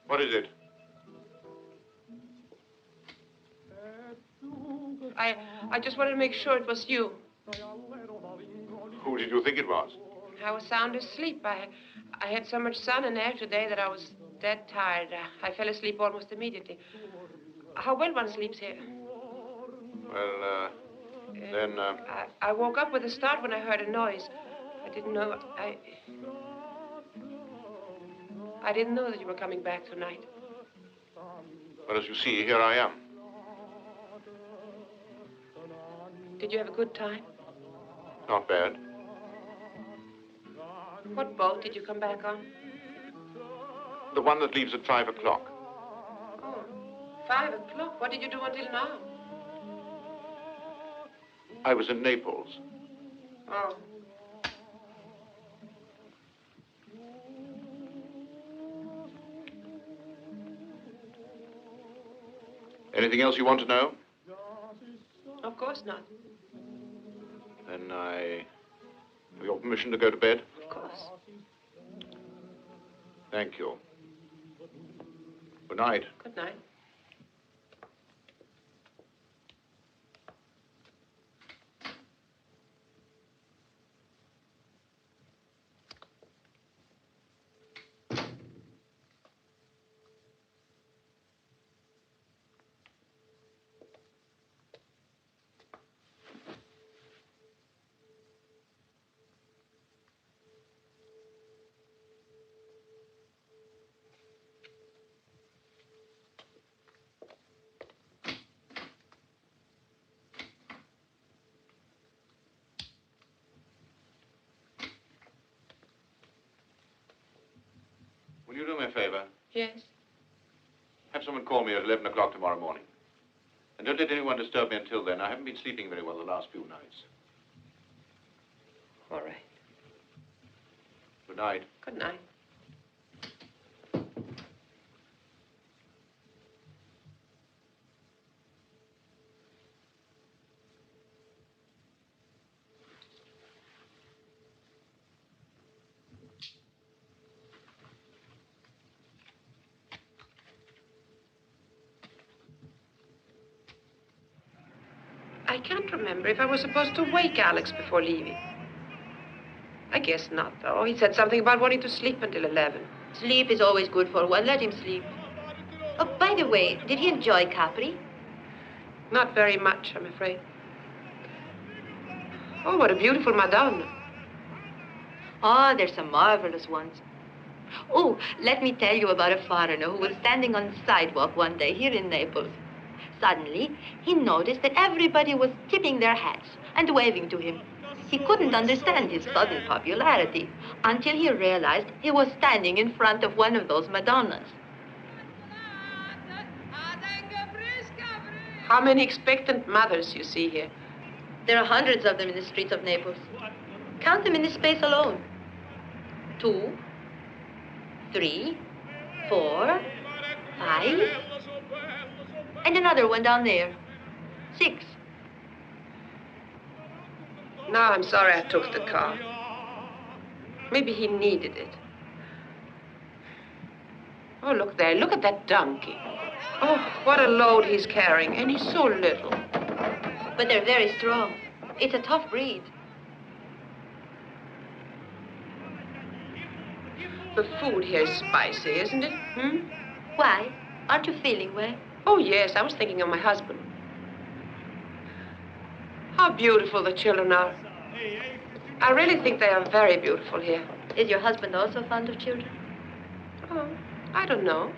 What is it? I just wanted to make sure it was you. Who did you think it was? I was sound asleep. I had so much sun and air today that I was dead tired. I fell asleep almost immediately. How well one sleeps here? Well, then... I woke up with a start when I heard a noise. I didn't know... I didn't know that you were coming back tonight. Well, as you see, here I am. Did you have a good time? Not bad. What boat did you come back on? The one that leaves at 5 o'clock. Oh, 5 o'clock? What did you do until now? I was in Naples. Oh. Anything else you want to know? Of course not. Then I have your permission to go to bed? Of course. Thank you. Good night. Good night. call me at 11 o'clock tomorrow morning. And don't let anyone disturb me until then. I haven't been sleeping very well the last few nights. All right. Good night. Good night. I can't remember if I was supposed to wake Alex before leaving. I guess not, though. He said something about wanting to sleep until 11. Sleep is always good for one. Let him sleep. Oh, by the way, did he enjoy Capri? Not very much, I'm afraid. Oh, what a beautiful Madonna. Oh, there's some marvelous ones. Oh, let me tell you about a foreigner who was standing on the sidewalk one day here in Naples. Suddenly, he noticed that everybody was tipping their hats and waving to him. He couldn't understand his sudden popularity until he realized he was standing in front of one of those Madonnas. How many expectant mothers you see here? There are hundreds of them in the streets of Naples. Count them in this space alone. 2, 3, 4, 5, and another one down there. 6. Now I'm sorry I took the car. Maybe he needed it. Oh, look there. Look at that donkey. Oh, what a load he's carrying, and he's so little. But they're very strong. It's a tough breed. The food here is spicy, isn't it? Hmm? Why? Aren't you feeling well? Oh, yes. I was thinking of my husband. How beautiful the children are. I really think they are very beautiful here. Is your husband also fond of children? Oh, I don't know.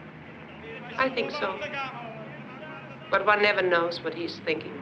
I think so. But one never knows what he's thinking.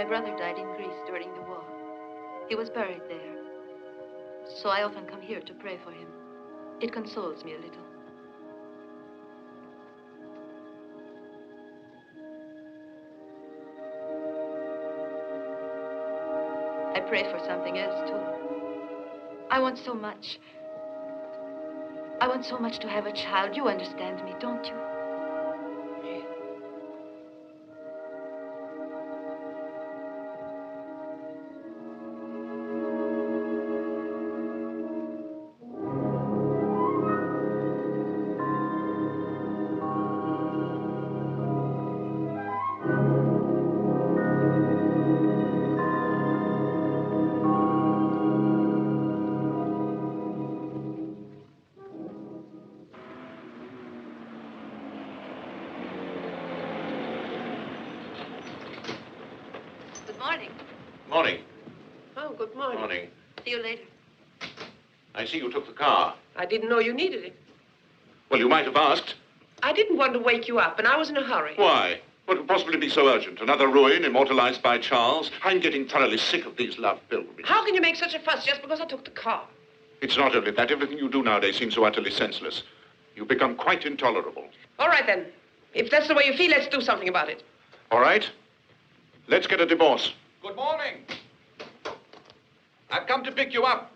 My brother died in Greece during the war. He was buried there. So I often come here to pray for him. It consoles me a little. I pray for something else, too. I want so much. I want so much to have a child. You understand me, don't you? morning. Morning. Oh, good morning. Morning. See you later. I see you took the car. I didn't know you needed it. Well, you might have asked. I didn't want to wake you up, and I was in a hurry. Why? What could possibly be so urgent? Another ruin immortalized by Charles? I'm getting thoroughly sick of these love pilgrimages. How can you make such a fuss just because I took the car? It's not only that. Everything you do nowadays seems so utterly senseless. You've become quite intolerable. All right, then. If that's the way you feel, let's do something about it. All right? Let's get a divorce. Good morning. I've come to pick you up.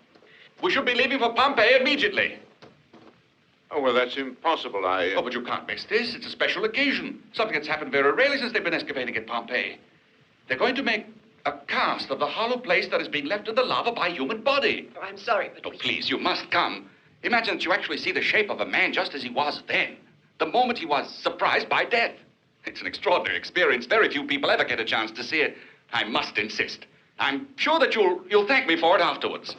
We should be leaving for Pompeii immediately. Oh, well, that's impossible. Oh, but you can't miss this. It's a special occasion. Something that's happened very rarely since they've been excavating at Pompeii. They're going to make a cast of the hollow place that has been left in the lava by human body. Oh, I'm sorry, but... Oh, please, you must come. Imagine that you actually see the shape of a man just as he was then, the moment he was surprised by death. It's an extraordinary experience. Very few people ever get a chance to see it. I must insist. I'm sure that you'll thank me for it afterwards.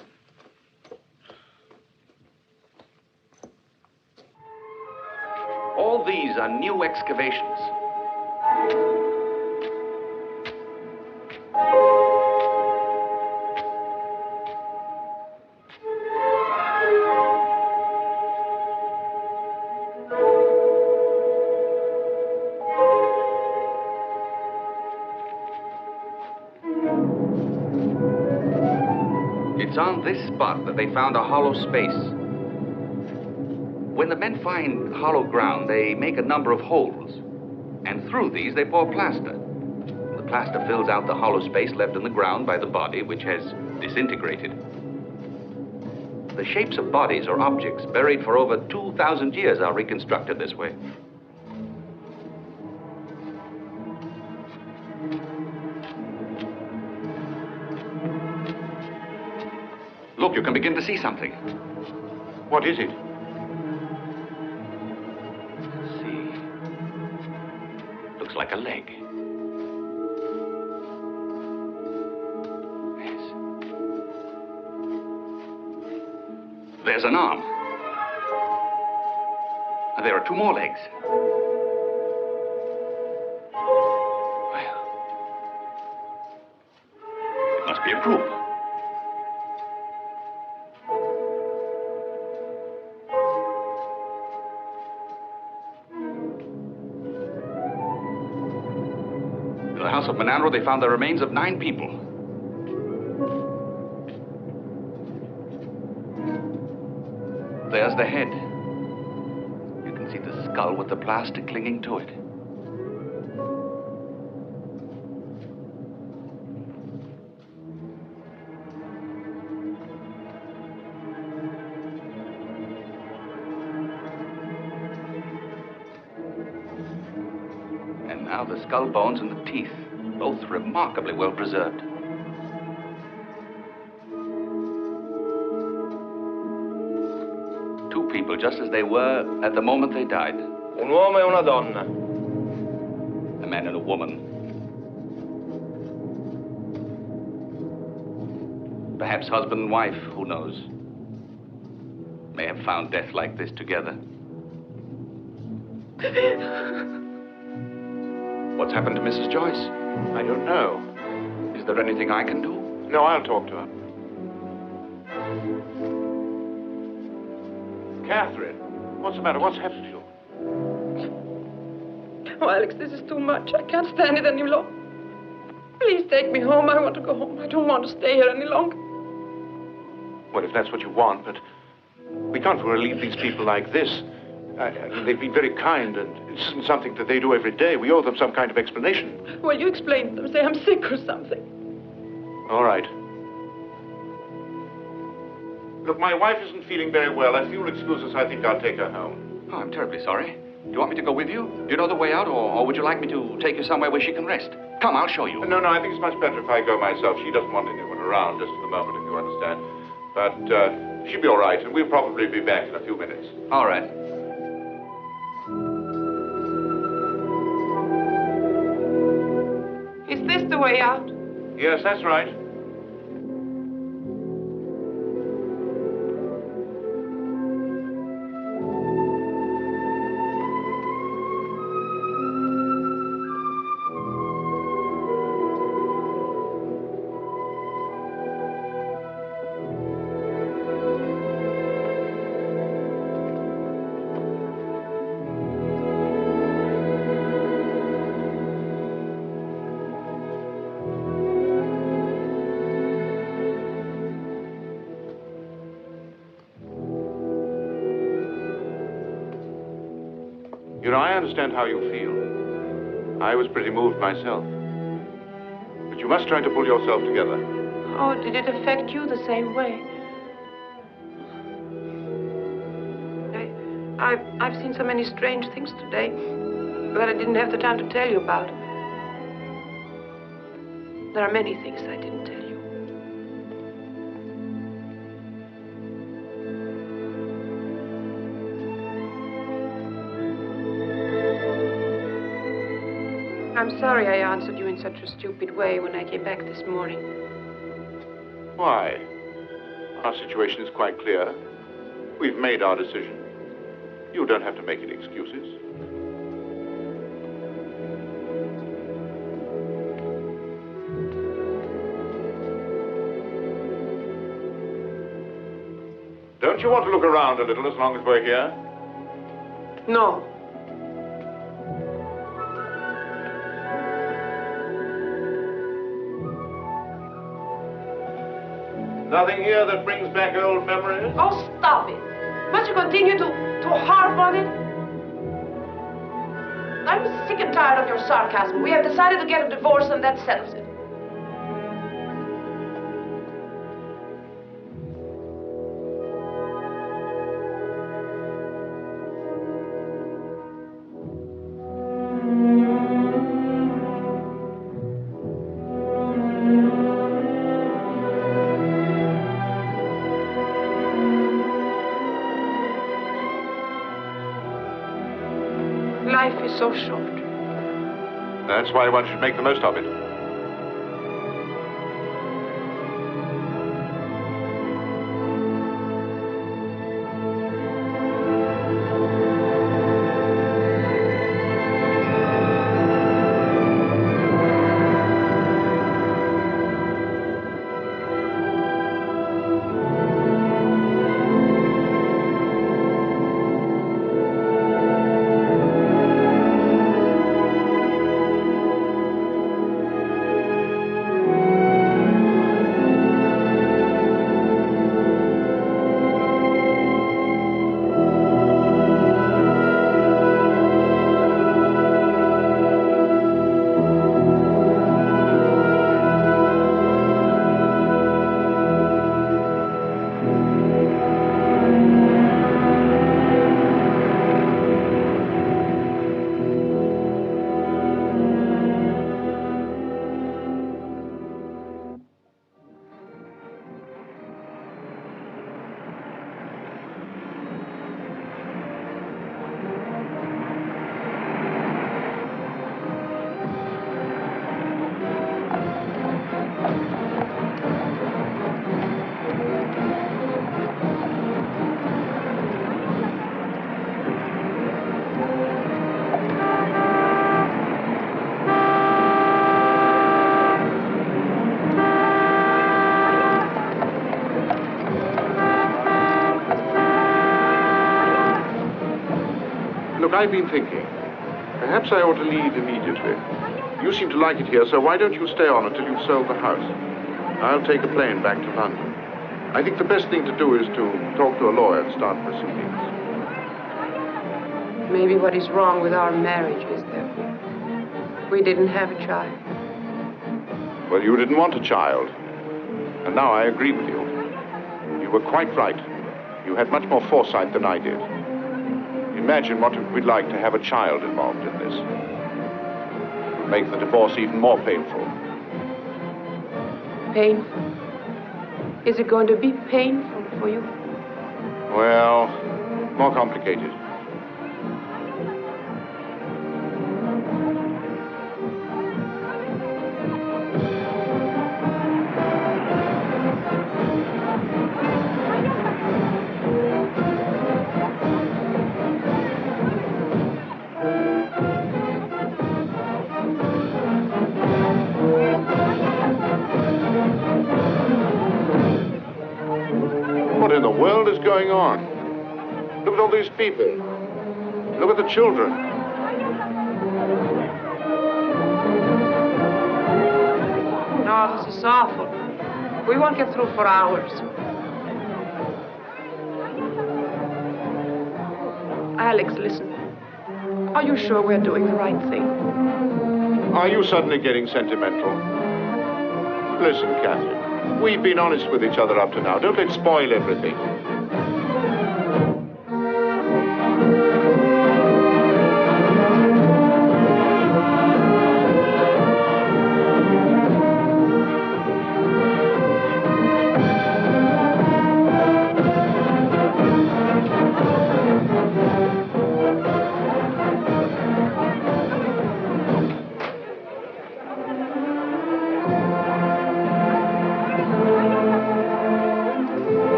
All these are new excavations. It's on this spot that they found a hollow space. When the men find hollow ground, they make a number of holes. And through these, they pour plaster. The plaster fills out the hollow space left in the ground by the body, which has disintegrated. The shapes of bodies or objects buried for over 2,000 years are reconstructed this way. Look, you can begin to see something. What is it? Looks like a leg. Yes. There's an arm. And there are two more legs. Well, it must be a group. In the house of Menandro, they found the remains of 9 people. There's the head. You can see the skull with the plaster clinging to it. And now the skull bones and the teeth, both remarkably well preserved. Two people just as they were at the moment they died. Un uomo e una donna. A man and a woman. Perhaps husband and wife, who knows? May have found death like this together. What's happened to Mrs. Joyce? I don't know. Is there anything I can do? No, I'll talk to her. Catherine, what's the matter? What's happened to you? Oh, Alex, this is too much. I can't stand it any longer. Please take me home. I want to go home. I don't want to stay here any longer. Well, if that's what you want, but we can't leave these people like this. I mean, they've been very kind, and it isn't something that they do every day. We owe them some kind of explanation. Well, you explain to them. Say I'm sick or something. All right. Look, my wife isn't feeling very well. If you'll excuse us, I think I'll take her home. Oh, I'm terribly sorry. Do you want me to go with you? Do you know the way out, or would you like me to take you somewhere where she can rest? Come, I'll show you. No, I think it's much better if I go myself. She doesn't want anyone around just at the moment, if you understand. But she'll be all right, and we'll probably be back in a few minutes. All right. Is this the way out? Yes, that's right. You know, I understand how you feel. I was pretty moved myself. But you must try to pull yourself together. Oh, did it affect you the same way? I've seen so many strange things today that I didn't have the time to tell you about. There are many things I didn't tell you. I'm sorry I answered you in such a stupid way when I came back this morning. Why? Our situation is quite clear. We've made our decision. You don't have to make any excuses. Don't you want to look around a little as long as we're here? No. Nothing here that brings back old memories? Oh, stop it. Must you continue to harp on it? I'm sick and tired of your sarcasm. We have decided to get a divorce and that settles it. Life is so short. That's why one should make the most of it. Look, I've been thinking. Perhaps I ought to leave immediately. You seem to like it here, so why don't you stay on until you've sold the house? I'll take a plane back to London. I think the best thing to do is to talk to a lawyer and start proceedings. Maybe what is wrong with our marriage is that we didn't have a child. Well, you didn't want a child. And now I agree with you. You were quite right. You had much more foresight than I did. Imagine what it would be like to have a child involved in this. It would make the divorce even more painful. Painful? Is it going to be painful for you? Well, more complicated. What in the world is going on? Look at all these people. Look at the children. No, this is awful. We won't get through for hours. Alex, listen. Are you sure we're doing the right thing? Are you suddenly getting sentimental? Listen, Catherine, we've been honest with each other up to now. Don't let's spoil everything.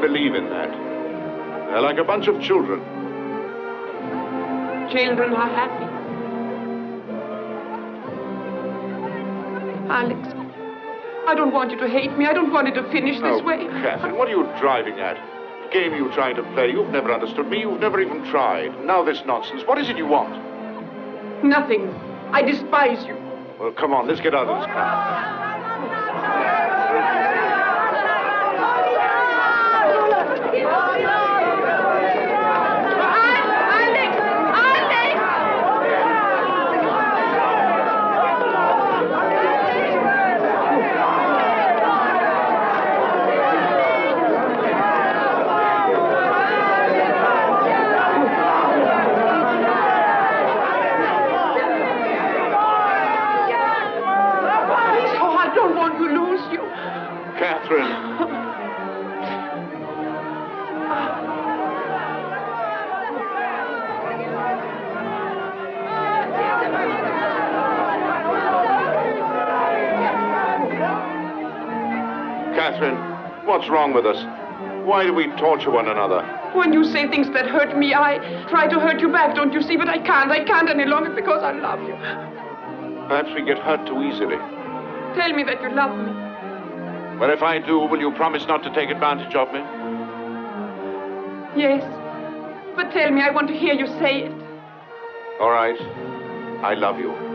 Believe in that. They're like a bunch of children. Children are happy. Alex, I don't want you to hate me. I don't want it to finish this way. Catherine, what are you driving at? The game you're trying to play, you've never understood me. You've never even tried. Now this nonsense. What is it you want? Nothing. I despise you. Well, come on, let's get out of this car. Catherine, what's wrong with us? Why do we torture one another? When you say things that hurt me, I try to hurt you back, don't you see? But I can't any longer because I love you. Perhaps we get hurt too easily. Tell me that you love me. Well, if I do, will you promise not to take advantage of me? Yes. But tell me, I want to hear you say it. All right. I love you.